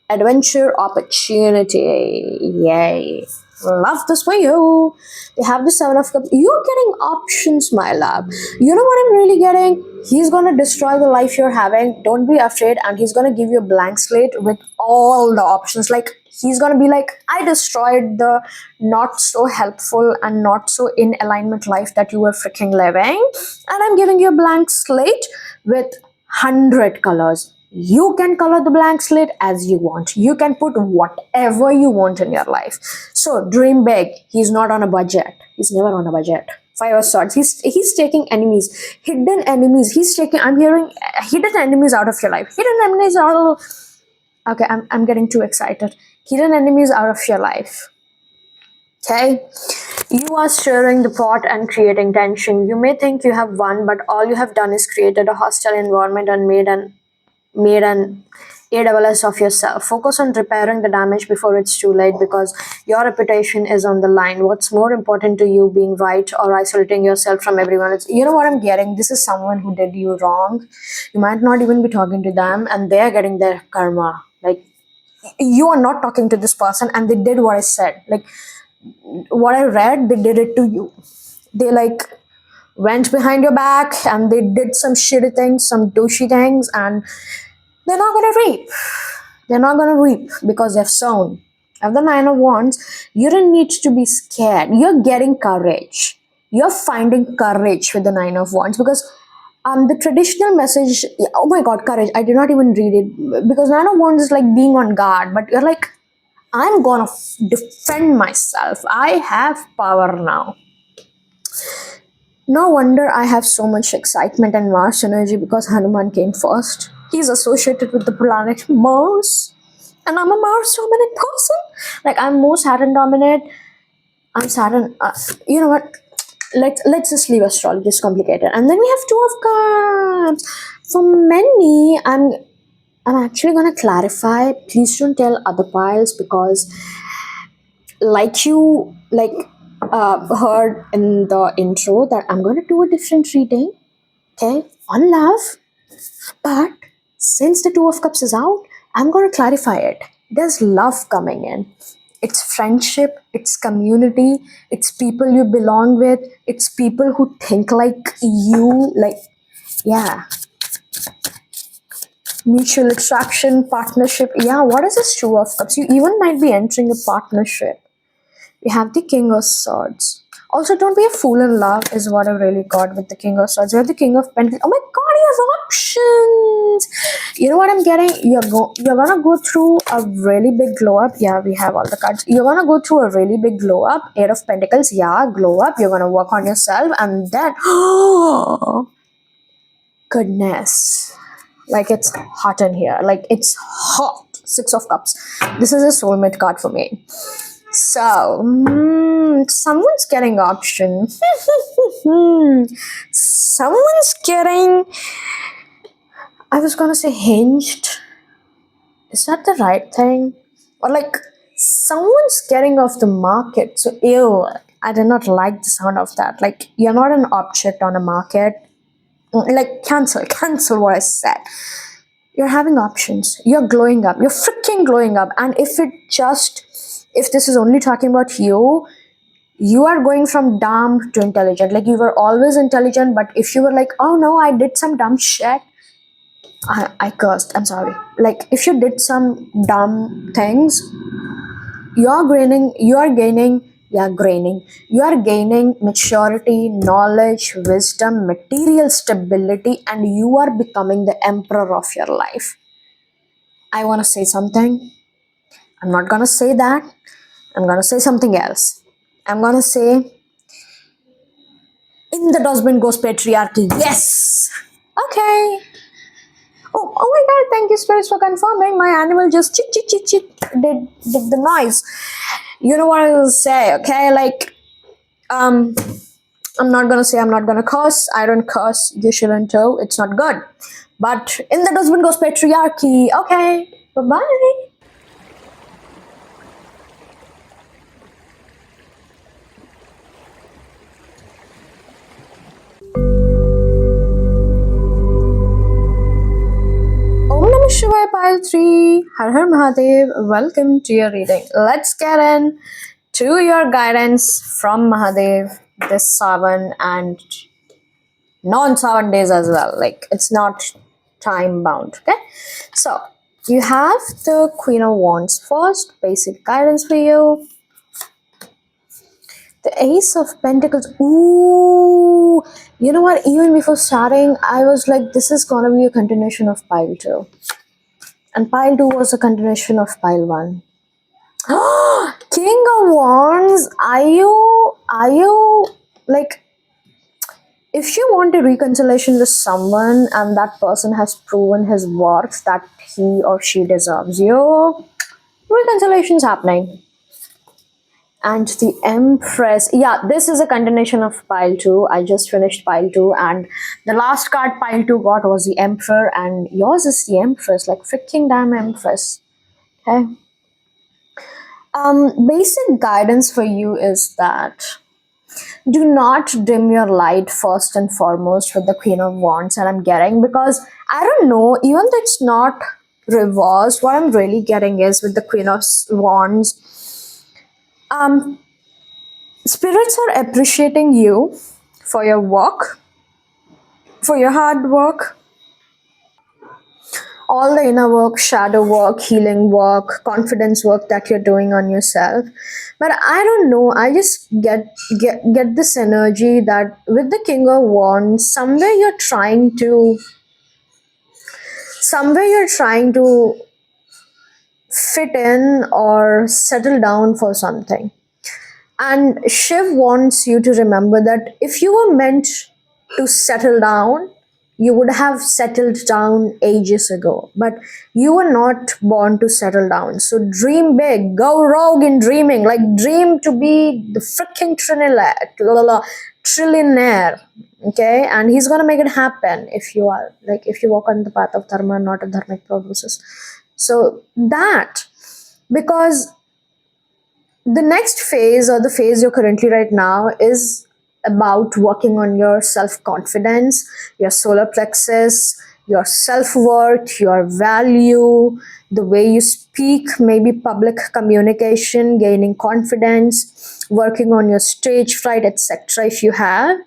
Adventure opportunity. Yay. Love this for you. You have the Seven of Cups. You're getting options, my love. You know what I'm really getting? He's gonna destroy the life you're having. Don't be afraid, and he's gonna give you a blank slate with all the options. Like, he's gonna be like, I destroyed the not so helpful and not so in alignment life that you were freaking living, and I'm giving you a blank slate with 100 colors. You can color the blank slate as you want. You can put whatever you want in your life. So dream big. He's not on a budget. He's never on a budget. Five of Swords. He's taking enemies, hidden enemies. He's taking. I'm hearing hidden enemies out of your life. Hidden enemies out of. Okay, I'm getting too excited. Hidden enemies out of your life. Okay, you are stirring the pot and creating tension. You may think you have won, but all you have done is created a hostile environment and made an AWS of yourself. Focus on repairing the damage before it's too late because your reputation is on the line. What's more important to you, being right or isolating yourself from everyone else? You know what I'm getting? This is someone who did you wrong. You might not even be talking to them and they're getting their karma. Like, you are not talking to this person and they did what I said. Like, what I read, they did it to you. They like went behind your back and they did some shitty things, some douchey things, and they're not gonna reap. They're not gonna reap because they've sown. Of the Nine of Wands, you don't need to be scared. You're getting courage. You're finding courage with the Nine of Wands because the traditional message, oh my god, courage. I did not even read it because Nine of Wands is like being on guard, but you're like, I'm gonna defend myself. I have power now. No wonder I have so much excitement and Mars energy because Hanuman came first. He's associated with the planet Mars. and I'm a Mars dominant person. Like I'm more Saturn dominant. I'm Saturn. You know what? Let's just leave astrology. It's complicated. And then we have Two of Cups. For many, I'm actually gonna clarify. Please don't tell other piles because, like you heard in the intro, that I'm gonna do a different reading. Okay, on love. But since the Two of Cups is out, I'm going to clarify it. There's love coming in. It's friendship, it's community, it's people you belong with, it's people who think like you. Like, yeah, mutual attraction, partnership. Yeah, what is this Two of Cups? You even might be entering a partnership. We have the King of Swords. Also, don't be a fool in love is what I really got with the King of Swords. You have the King of Pentacles. Oh my God, he has options. You know what I'm getting? You're gonna go through a really big glow up. Yeah, we have all the cards. You're gonna go through a really big glow up. Eight of Pentacles. Yeah, glow up. You're gonna work on yourself, and then goodness, like it's hot in here. Like it's hot. Six of Cups. This is a soulmate card for me. So, someone's getting option. Someone's getting. I was gonna say hinged. Is that the right thing? Or like, someone's getting off the market. So, ew. I did not like the sound of that. Like, you're not an object on a market. Like, cancel what I said. You're having options. You're glowing up. You're freaking glowing up. And if this is only talking about you are going from dumb to intelligent. Like you were always intelligent, but if you were like, oh no, I did some dumb shit, I cursed. I'm sorry. Like if you did some dumb things, you are gaining maturity, knowledge, wisdom, material stability, and you are becoming the emperor of your life. I want to say something. I'm not gonna say that. I'm gonna say something else. I'm gonna say, in the dustbin goes patriarchy. Yes. Okay. Oh my God! Thank you, spirits, for confirming. My animal just chit chit chit chit did the noise. You know what I will say? Okay, like I'm not gonna say, I'm not gonna curse. I don't curse. You shouldn't too. It's not good. But in the dustbin goes patriarchy. Okay. Bye bye. Om Namah Shivaya Pile 3. Har Har Mahadev. Welcome to your reading. Let's get in to your guidance from Mahadev this Savan and non-Savan days as well. Like it's not time bound. Okay. So you have the Queen of Wands first. Basic guidance for you. The Ace of Pentacles. Ooh. You know what? Even before starting, I was like, this is gonna be a continuation of Pile 2. And Pile 2 was a continuation of Pile 1. King of Wands, are you like, if you want a reconciliation with someone and that person has proven his worth that he or she deserves you, reconciliation's happening. And the Empress, yeah, this is a continuation of Pile 2. I just finished Pile 2, and the last card Pile 2 got was the Emperor, and yours is the Empress, like freaking damn Empress. Okay. Basic guidance for you is that do not dim your light first and foremost with the Queen of Wands that I'm getting, because I don't know, even though it's not reversed, what I'm really getting is with the Queen of Wands, spirits are appreciating you for your work, for your hard work, all the inner work, shadow work, healing work, confidence work that you're doing on yourself. But I don't know, I just get this energy that with the King of Wands, somewhere you're trying to fit in or settle down for something. And Shiv wants you to remember that if you were meant to settle down, you would have settled down ages ago. But you were not born to settle down. So dream big, go rogue in dreaming. Like dream to be the freaking trillionaire. Okay, and he's gonna make it happen if you are like if you walk on the path of dharma, not of dharmic process. So that, because the next phase or the phase you're currently right now is about working on your self confidence, your solar plexus, your self worth, your value, the way you speak, maybe public communication, gaining confidence, working on your stage fright, etc. If you have,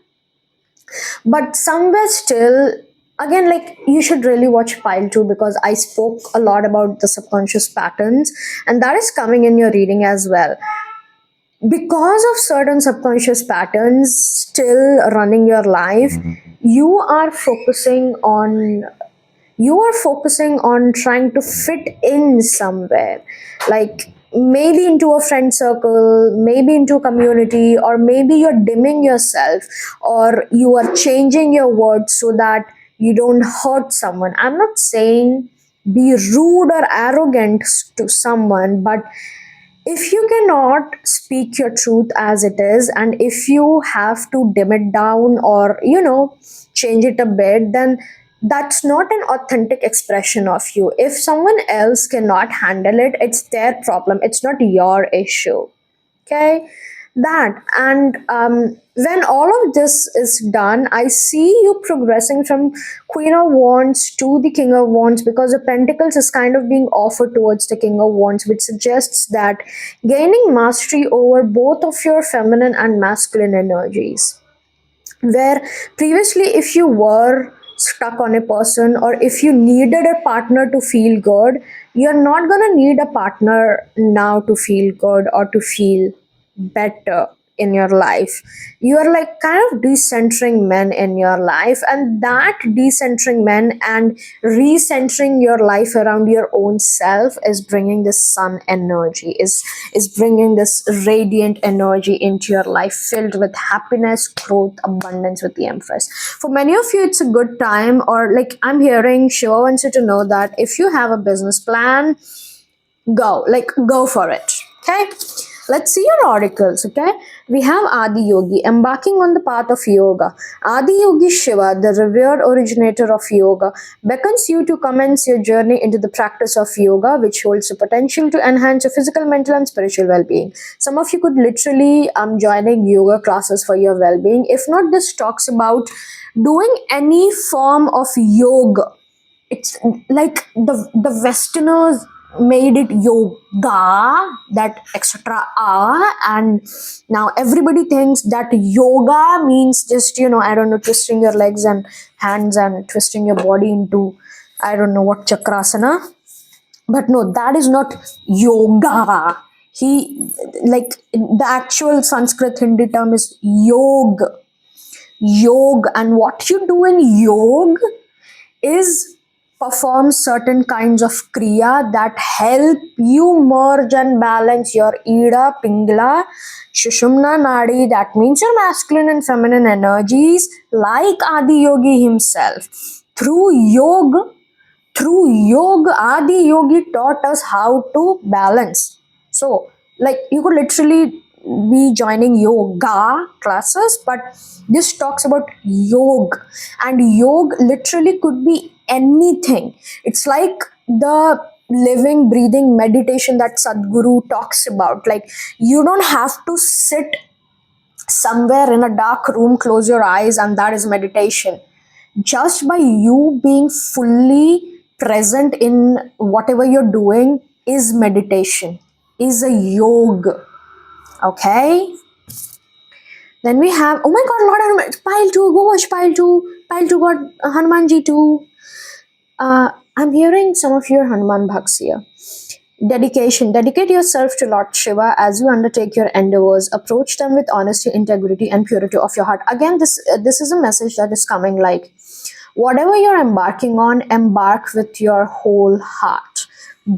but somewhere still, again, like you should really watch pile 2 because I spoke a lot about the subconscious patterns, and that is coming in your reading as well. Because of certain subconscious patterns still running your life, you are focusing on trying to fit in somewhere, like maybe into a friend circle, maybe into a community, or maybe you're dimming yourself, or you are changing your words so that you don't hurt someone. I'm not saying be rude or arrogant to someone, but if you cannot speak your truth as it is, and if you have to dim it down or change it a bit, then that's not an authentic expression of you. If someone else cannot handle it, it's their problem, it's not your issue. Okay, that. And when all of this is done, I see you progressing from Queen of Wands to the King of Wands, because the Pentacles is kind of being offered towards the King of Wands, which suggests that gaining mastery over both of your feminine and masculine energies, where previously if you were stuck on a person, or if you needed a partner to feel good, you're not going to need a partner now to feel good or to feel better in your life. You are like kind of decentering men in your life, and that decentering men and recentering your life around your own self is bringing this sun energy, is bringing this radiant energy into your life, filled with happiness, growth, abundance, with the Empress. For many of you, it's a good time, or like I'm hearing Shiva wants you to know that if you have a business plan, go for it. Okay, let's see your oracles. Okay, we have Adi Yogi, embarking on the path of yoga. Adi Yogi Shiva, the revered originator of yoga, beckons you to commence your journey into the practice of yoga, which holds the potential to enhance your physical, mental, and spiritual well-being. Some of you could literally joining yoga classes for your well-being. If not, this talks about doing any form of yoga. It's like the Westerners made it yoga, that etc. And now everybody thinks that yoga means just I don't know, twisting your legs and hands and twisting your body into I don't know what chakrasana. But no, that is not yoga. He like the actual Sanskrit Hindi term is yog, and what you do in yog is perform certain kinds of kriya that help you merge and balance your Ida, Pingla, Shushumna Nadi, that means your masculine and feminine energies, like Adi Yogi himself. Through yoga, Adi Yogi taught us how to balance. So, like you could literally be joining yoga classes, but this talks about yoga, and yoga literally could be anything. It's like the living, breathing meditation that Sadhguru talks about. Like you don't have to sit somewhere in a dark room, close your eyes, and that is meditation. Just by you being fully present in whatever you're doing is meditation, is a yoga. Okay, then we have, oh my god, Lord Hanuman, pile 2, go watch pile 2 got Hanumanji too. I'm hearing some of your Hanuman bhakts here. Dedication. Dedicate yourself to Lord Shiva as you undertake your endeavors. Approach them with honesty, integrity, and purity of your heart. Again, this is a message that is coming like, whatever you're embarking on, embark with your whole heart.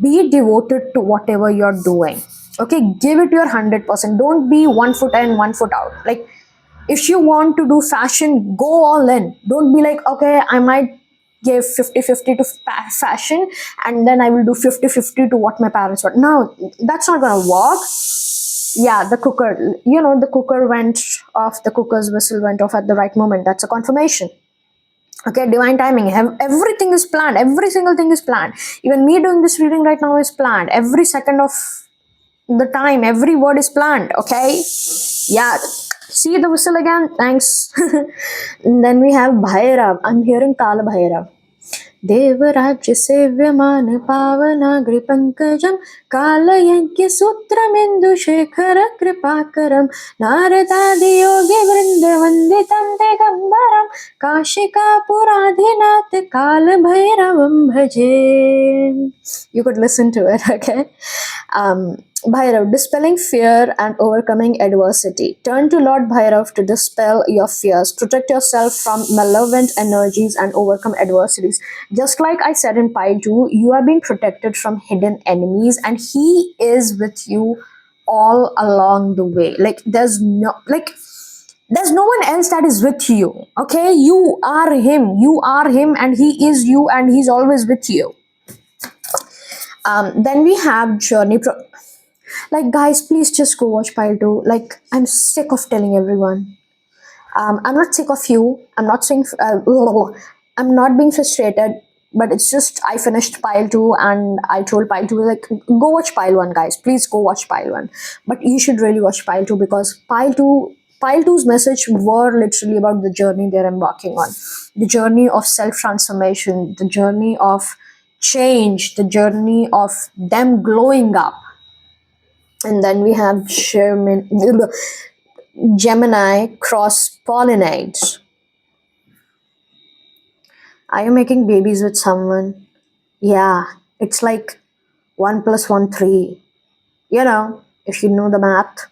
Be devoted to whatever you're doing. Okay, give it your 100%. Don't be 1 foot in, 1 foot out. Like If you want to do fashion, go all in. Don't be like, okay, I might give 50-50 to fashion, and then I will do 50-50 to what my parents want. No, that's not gonna work. Yeah, the cooker, the cooker went off, the cooker's whistle went off at the right moment. That's a confirmation. Okay, divine timing. Everything is planned. Every single thing is planned. Even me doing this reading right now is planned. Every second of the time, every word is planned. Okay, yeah. See the whistle again. Thanks. And then we have Bhairav. I'm hearing Kala Bhairav. देवराज्य सेव्यमान पावनाग्रि Pankajam कालयज्ञ सूत्रमिन्दुशेखर कृपाकरम नारदादि योगी वृंद वंदितम दिगंबरम काशिकापुराधिनाथ काल भैरवम भजे. You could listen to it, okay? Bhairav, dispelling fear and overcoming adversity. Turn to Lord Bhairav to dispel your fears, protect yourself from malevolent energies, and overcome adversities. Just like I said in Pi 2, you are being protected from hidden enemies, and he is with you all along the way. There's no one else that is with you. Okay, you are him, and he is you, and he's always with you. Then we have journey. Like, guys, please just go watch Pile 2. Like, I'm sick of telling everyone. I'm not sick of you. I'm not saying. I'm not being frustrated. But it's just I finished Pile 2 and I told Pile 2, like, go watch Pile 1, guys. Please go watch Pile 1. But you should really watch Pile 2 because Pile 2's message were literally about the journey they're embarking on. The journey of self-transformation, the journey of change, the journey of them glowing up. And then we have Gemini cross pollinates. Are you making babies with someone? Yeah, it's like 1 plus 1, 3. If you know the math,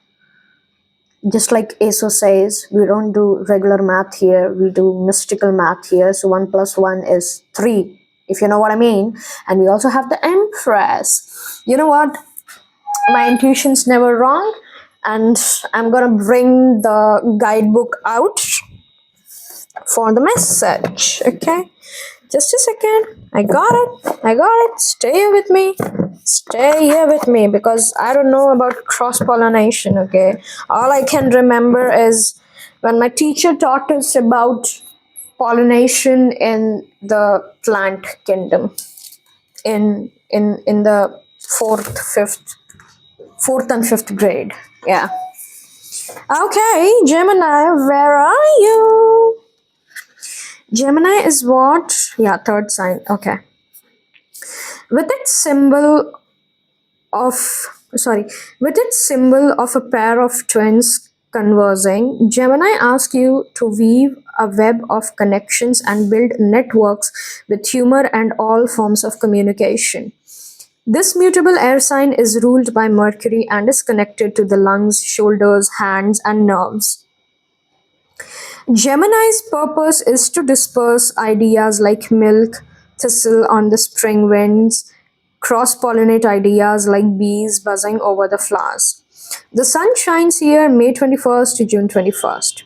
just like ASO says, we don't do regular math here, we do mystical math here. So 1 plus 1 is 3, if you know what I mean. And we also have the Empress. You know what? My intuition's never wrong, and I'm gonna bring the guidebook out for the message. Okay, just a second. I got it. Stay here with me because I don't know about cross pollination. Okay, all I can remember is when my teacher taught us about pollination in the plant kingdom in the fourth and fifth grade. Yeah. Okay, Gemini, where are you? Gemini is what? Yeah, third sign. Okay. With its symbol of sorry, with its symbol of a pair of twins conversing, Gemini asks you to weave a web of connections and build networks with humor and all forms of communication. This mutable air sign is ruled by Mercury and is connected to the lungs, shoulders, hands, and nerves. Gemini's purpose is to disperse ideas like milk, thistle on the spring winds, cross pollinate ideas like bees buzzing over the flowers. The sun shines here May 21st to June 21st.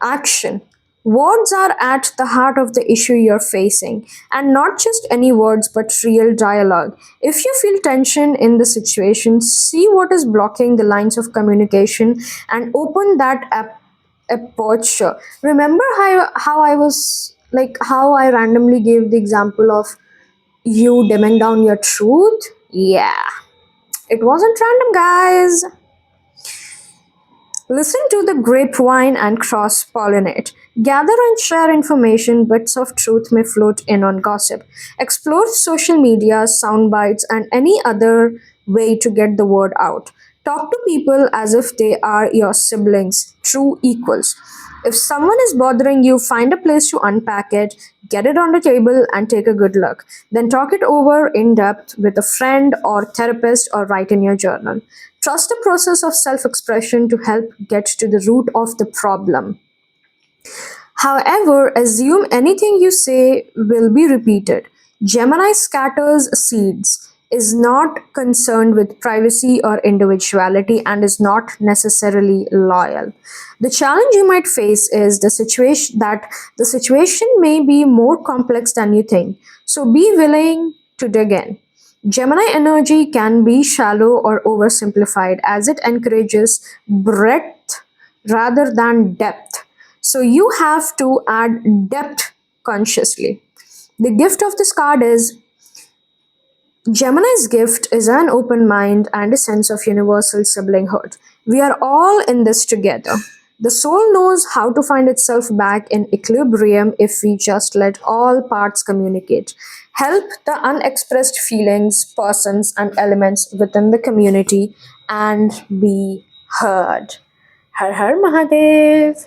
Action. Words are at the heart of the issue you're facing, and not just any words but real dialogue. If you feel tension in the situation, see what is blocking the lines of communication and open that aperture. Remember how I was like, how I randomly gave the example of you dimming down your truth? Yeah, it wasn't random, guys. Listen to the grapevine and cross pollinate. Gather and share information, bits of truth may float in on gossip. Explore social media, sound bites, and any other way to get the word out. Talk to people as if they are your siblings, true equals. If someone is bothering you, find a place to unpack it, get it on the table, and take a good look. Then talk it over in depth with a friend or therapist or write in your journal. Trust the process of self expression to help get to the root of the problem. However, assume anything you say will be repeated. Gemini scatters seeds. is not concerned with privacy or individuality and is not necessarily loyal. The challenge you might face is the situation may be more complex than you think. So be willing to dig in. Gemini energy can be shallow or oversimplified as it encourages breadth rather than depth. So you have to add depth consciously. The gift of this card is Gemini's gift is an open mind and a sense of universal siblinghood. We are all in this together. The soul knows how to find itself back in equilibrium if we just let all parts communicate. Help the unexpressed feelings, persons, and elements within the community and be heard. Har Har Mahadev.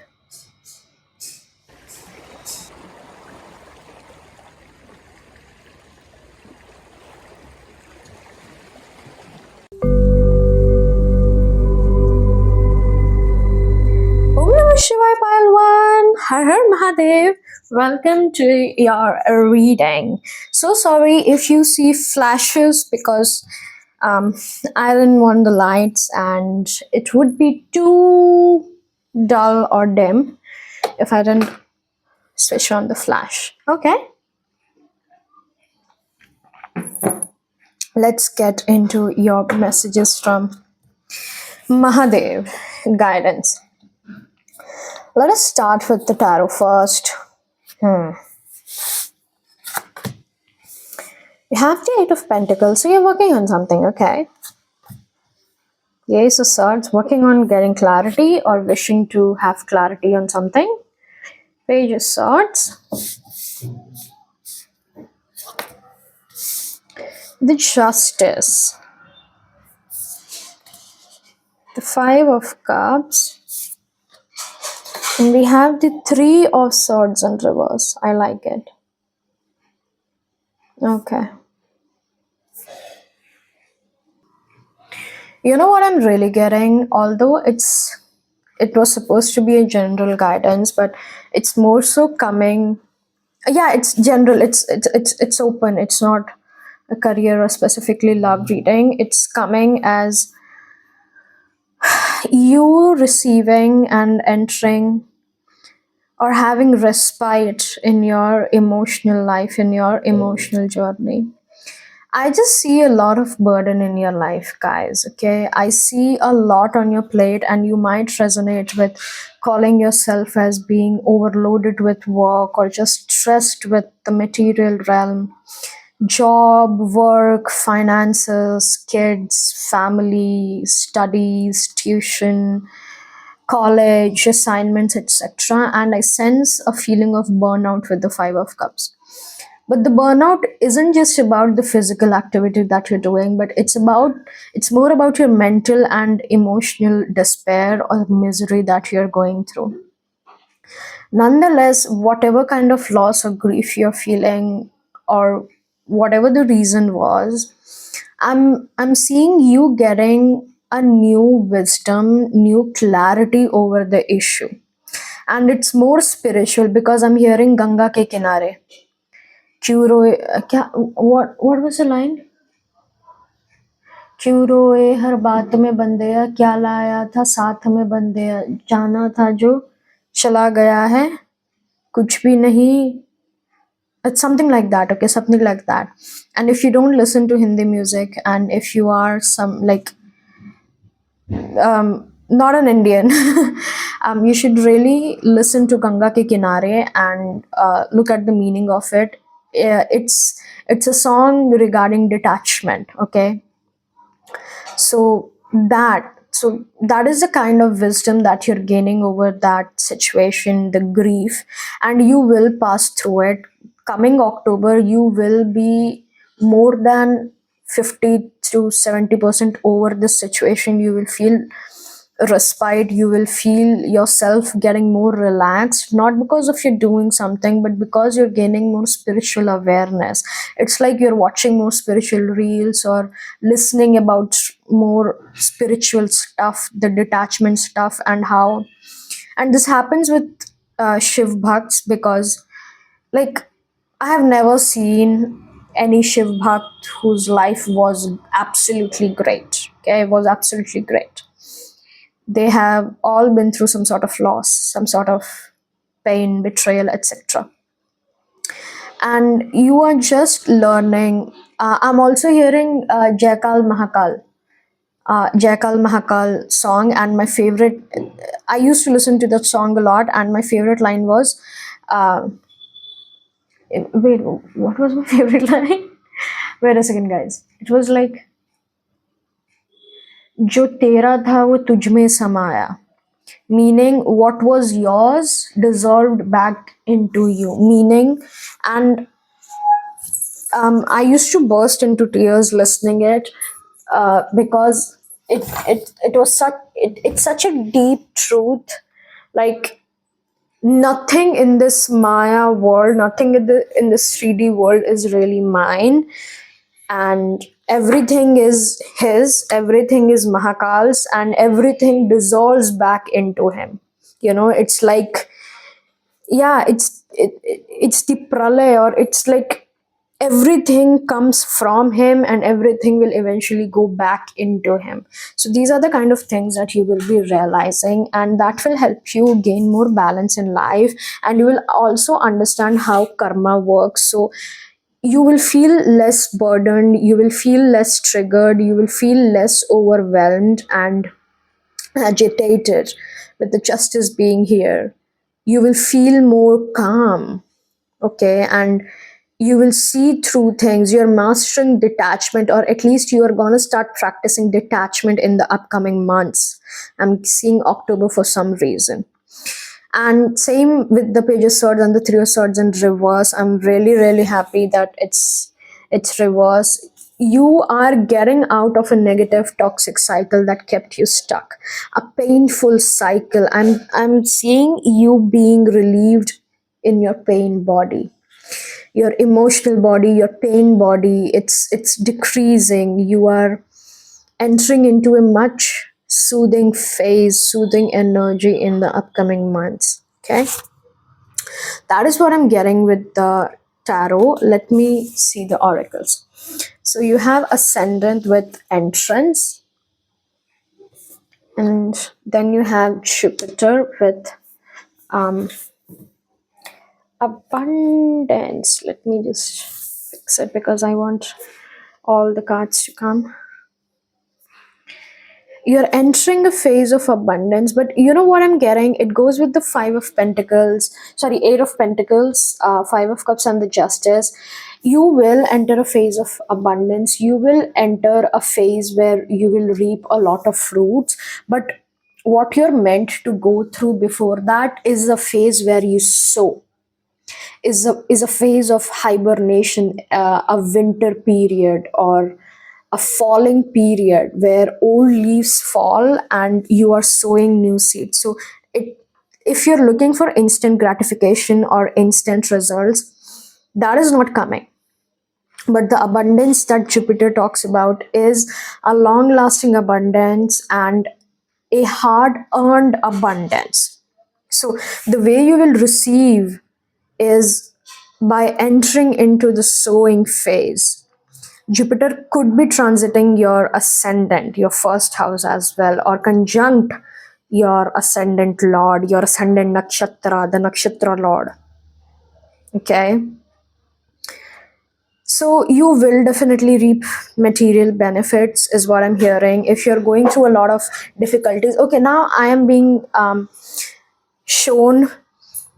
Om Namah Shivaya Palwan. Har Har Mahadev. Welcome to your reading. So sorry if you see flashes because um, I didn't want the lights and it would be too dull or dim if I didn't switch on the flash. Okay, let's get into your messages from Mahadev guidance. Let us start with the tarot first. You have the Eight of Pentacles, so you're working on something, okay? The Ace of Swords, working on getting clarity or wishing to have clarity on something. Page of Swords. The Justice. The Five of Cups. And we have the Three of Swords in reverse. I like it. Okay. You know what I'm really getting? Although it was supposed to be a general guidance, but it's more so coming. Yeah, it's general. It's open. It's not a career or specifically love reading. It's coming as you receiving and entering or having respite in your emotional life, in your emotional journey. I just see a lot of burden in your life, guys. Okay. I see a lot on your plate, and you might resonate with calling yourself as being overloaded with work or just stressed with the material realm. Job, work, finances, kids, family, studies, tuition, college, assignments, etc. And I sense a feeling of burnout with the Five of Cups. But the burnout isn't just about the physical activity that you're doing, but it's more about your mental and emotional despair or misery that you're going through. Nonetheless, whatever kind of loss or grief you're feeling, or whatever the reason was, I'm seeing you getting a new wisdom, new clarity over the issue. And it's more spiritual because I'm hearing Ganga ke kinare. क्यों रोए क्या what was the line? क्यों रोए हर बात में बंदेया क्या लाया था साथ में बंदेया जाना था जो चला गया है कुछ भी नहीं. It's something like that, okay, something like that. And if you don't listen to Hindi music, and if you are some like not an Indian, you should really listen to Ganga Ke Kinare and look at the meaning of it. It's a song regarding detachment. Okay, so that is the kind of wisdom that you're gaining over that situation, the grief, and you will pass through it. Coming October, you will be more than 50 to 70% over this situation. You will feel respite, you will feel yourself getting more relaxed, not because of you doing something, but because you're gaining more spiritual awareness. It's like you're watching more spiritual reels or listening about more spiritual stuff, the detachment stuff, and how. And this happens with Shiv Bhakts because, like, I have never seen any Shiv Bhakt whose life was absolutely great. Okay, was absolutely great. They have all been through some sort of loss, some sort of pain, betrayal, etc. And you are just learning. I'm also hearing Jaikal Mahakal song, and my favorite. I used to listen to that song a lot, and my favorite line was, uh, wait, what was my favorite line? Wait a second, guys. It was like, "जो तेरा था वो तुझ में समाया," meaning what was yours dissolved back into you. Meaning, and I used to burst into tears listening it, because it was such it's such a deep truth. Like, nothing in this Maya world, nothing in this 3D world is really mine, and everything is his, everything is Mahakal's, and everything dissolves back into him. It's like, yeah, it's the pralay, or it's like everything comes from him and everything will eventually go back into him. So these are the kind of things that you will be realizing, and that will help you gain more balance in life, and you will also understand how karma works. So you will feel less burdened, you will feel less triggered, you will feel less overwhelmed and agitated with the justice being here. You will feel more calm, okay, and you will see through things. You're mastering detachment, or at least you are going to start practicing detachment in the upcoming months. I'm seeing October for some reason. And same with the page of swords and the three of swords in reverse. I'm really really happy that it's reverse. You are getting out of a negative toxic cycle that kept you stuck, a painful cycle. I'm seeing you being relieved in your pain body, your emotional body, your pain body. It's decreasing. You are entering into a much soothing phase, soothing energy in the upcoming months. Okay, that is what I'm getting with the tarot. Let me see the oracles. So you have ascendant with entrance, and then you have Jupiter with um, abundance. Let me just fix it because I want all the cards to come. You're entering a phase of abundance, but you know what I'm getting? It goes with the Five of Pentacles, sorry, Eight of Pentacles, Five of Cups, and the Justice. You will enter a phase of abundance. You will enter a phase where you will reap a lot of fruits, but what you're meant to go through before that is a phase where you sow, is a phase of hibernation, a winter period, or a falling period where old leaves fall and you are sowing new seeds. So it if you're looking for instant gratification or instant results, that is not coming. But the abundance that Jupiter talks about is a long lasting abundance and a hard earned abundance. So the way you will receive is by entering into the sowing phase. Jupiter could be transiting your ascendant, your first house as well, or conjunct your ascendant lord, your ascendant nakshatra, the nakshatra lord. Okay. So you will definitely reap material benefits, is what I'm hearing. If you're going through a lot of difficulties, okay, now I am being shown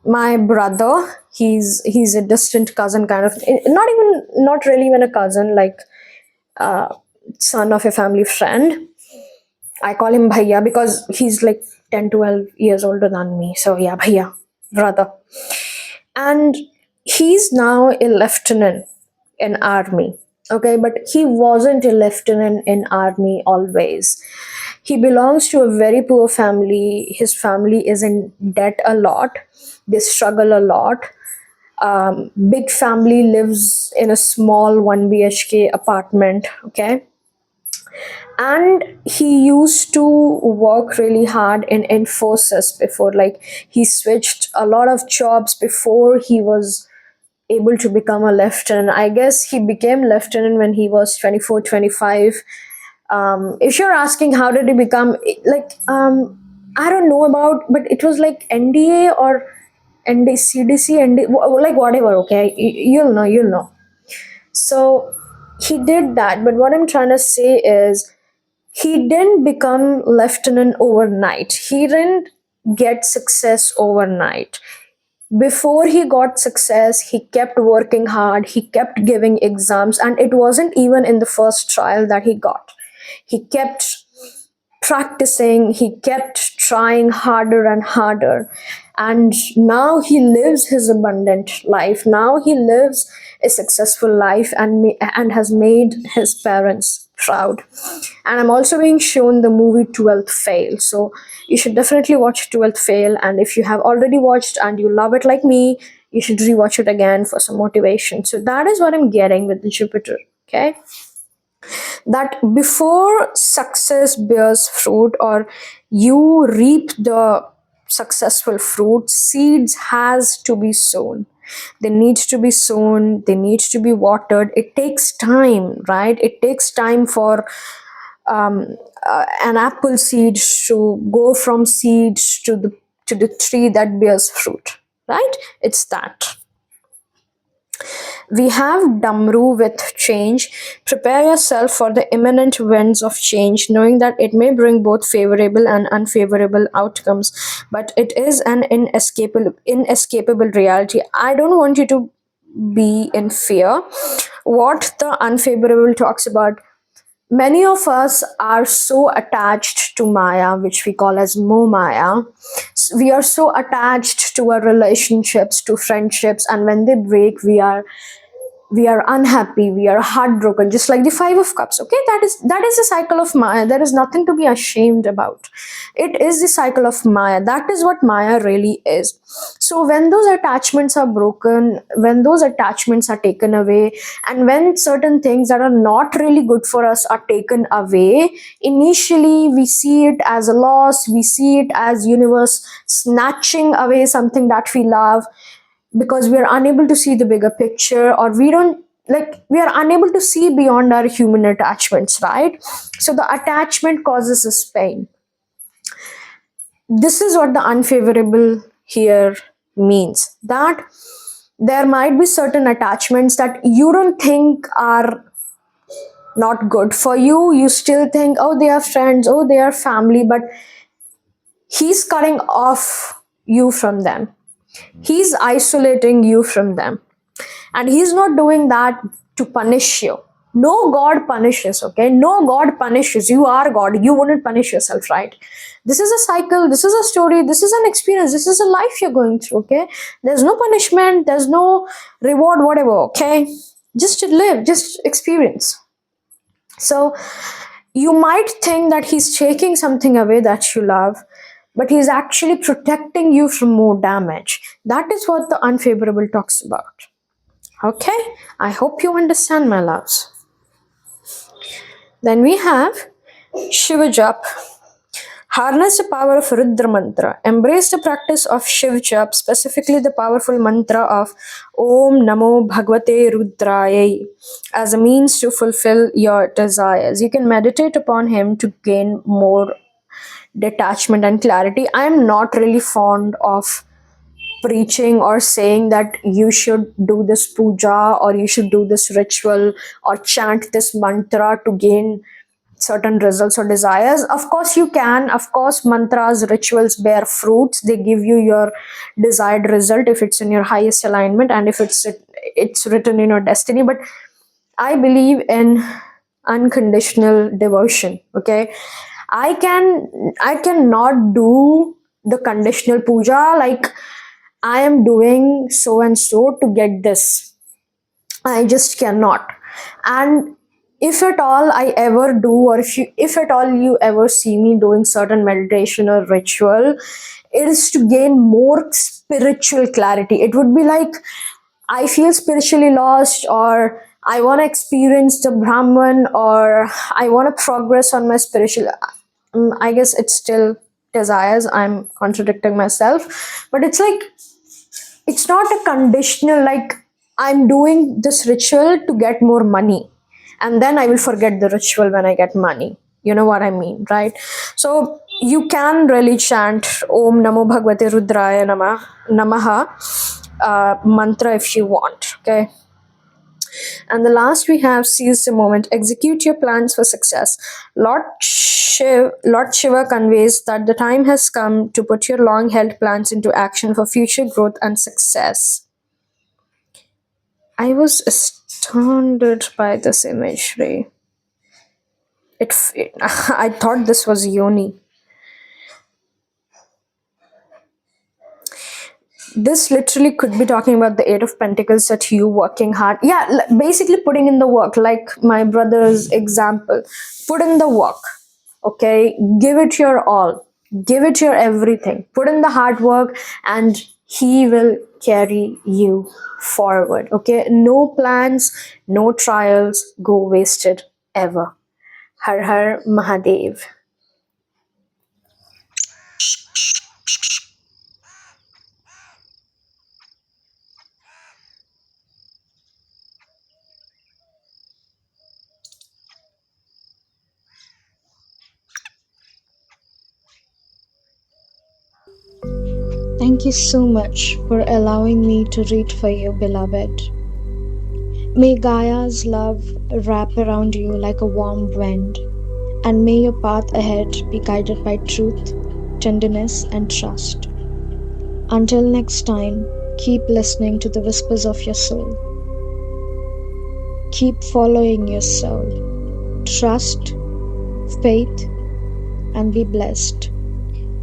my brother. He's a distant cousin, kind of, not really even a cousin, like son of a family friend. I call him bhaiya because he's like 10, 12 years older than me. So yeah, bhaiya, brother. And he's now a lieutenant in army. Okay, but he wasn't a lieutenant in army always. He belongs to a very poor family. His family is in debt a lot. They struggle a lot. Big family lives in a small 1 BHK apartment. Okay, and he used to work really hard in Infosys before. Like, he switched a lot of jobs before he was able to become a lieutenant. I guess he became lieutenant when he was 24, 25. If you're asking how did he become, like, I don't know about, but it was like NDA or CDC, like whatever, okay? You'll know. So he did that, but what I'm trying to say is he didn't become lieutenant overnight. He didn't get success overnight. Before he got success, he kept working hard, he kept giving exams, and it wasn't even in the first trial that he got. He kept practicing, he kept trying harder and harder. And now he lives his abundant life. Now he lives a successful life and has made his parents proud. And I'm also being shown the movie 12th Fail. So you should definitely watch 12th Fail. And if you have already watched and you love it like me, you should rewatch it again for some motivation. So that is what I'm getting with the Jupiter. Okay, that before success bears fruit or you reap the successful fruit, seeds has to be sown. They need to be sown, they need to be watered. It takes time, right? It takes time for an apple seed to go from seeds to the tree that bears fruit, right? It's that. We have Damru with change. Prepare yourself for the imminent winds of change, knowing that it may bring both favorable and unfavorable outcomes, but it is an inescapable reality. I don't want you to be in fear. What the unfavorable talks about, many of us are so attached to Maya, which we call as Momaya. We are so attached to our relationships, to friendships, and when they break, we are unhappy, we are heartbroken, just like the Five of Cups. Okay, that is the cycle of Maya. There is nothing to be ashamed about. It is the cycle of Maya. That is what Maya really is. So when those attachments are broken, when those attachments are taken away, and when certain things that are not really good for us are taken away, initially we see it as a loss, we see it as universe snatching away something that we love, because we are unable to see the bigger picture, or we don't, like, we are unable to see beyond our human attachments, right? So the attachment causes us pain. This is what the unfavorable here means, that there might be certain attachments that you don't think are not good for you. You still think, oh, they are friends, oh, they are family, but he's cutting off you from them, he's isolating you from them. And he's not doing that to punish you. No God punishes, okay? No God punishes. You are God. You wouldn't punish yourself, right? This is a cycle, this is a story, this is an experience, this is a life you're going through, okay? There's no punishment, there's no reward, whatever, okay? Just to live, just experience. So you might think that he's taking something away that you love, but he's actually protecting you from more damage. That is what the unfavorable talks about. Okay, I hope you understand, my loves. Then we have Shiva Jap. Harness the power of Rudra mantra. Embrace the practice of Shiv Jap, specifically the powerful mantra of Om Namo Bhagavate Rudraya, as a means to fulfill your desires. You can meditate upon him to gain more detachment and clarity. I am not really fond of preaching or saying that you should do this puja or you should do this ritual or chant this mantra to gain certain results or desires. Of course you can, of course mantras, rituals bear fruits, they give you your desired result if it's in your highest alignment and if it's written in your destiny. But I believe in unconditional devotion, okay? I cannot do the conditional puja, like I am doing so and so to get this. I just cannot. And if at all I ever do, or if at all you ever see me doing certain meditation or ritual, it is to gain more spiritual clarity. It would be like I feel spiritually lost, or I want to experience the Brahman, or I want to progress on my spiritual. I guess it's still desires. I'm contradicting myself, but it's like it's not a conditional, like I'm doing this ritual to get more money, and then I will forget the ritual when I get money. You know what I mean, right? So you can really chant Om Namo Bhagavate Rudraya Namaha mantra if you want. Okay. And the last we have seize the moment, execute your plans for success. Lord Shiva conveys that the time has come to put your long held plans into action for future growth and success. I was astounded by this imagery. I thought this was Yoni. This literally could be talking about the Eight of Pentacles, that you working hard. Yeah, basically putting in the work, like my brother's example. Put in the work, okay? Give it your all, give it your everything. Put in the hard work, and he will carry you forward, okay? No plans, no trials go wasted ever. Har Har Mahadev. Thank you so much for allowing me to read for you, beloved. May Gaia's love wrap around you like a warm wind, and may your path ahead be guided by truth, tenderness, and trust. Until next time, keep listening to the whispers of your soul. Keep following your soul. Trust, faith, and be blessed.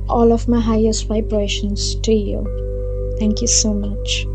All of my highest vibrations to you. Thank you so much.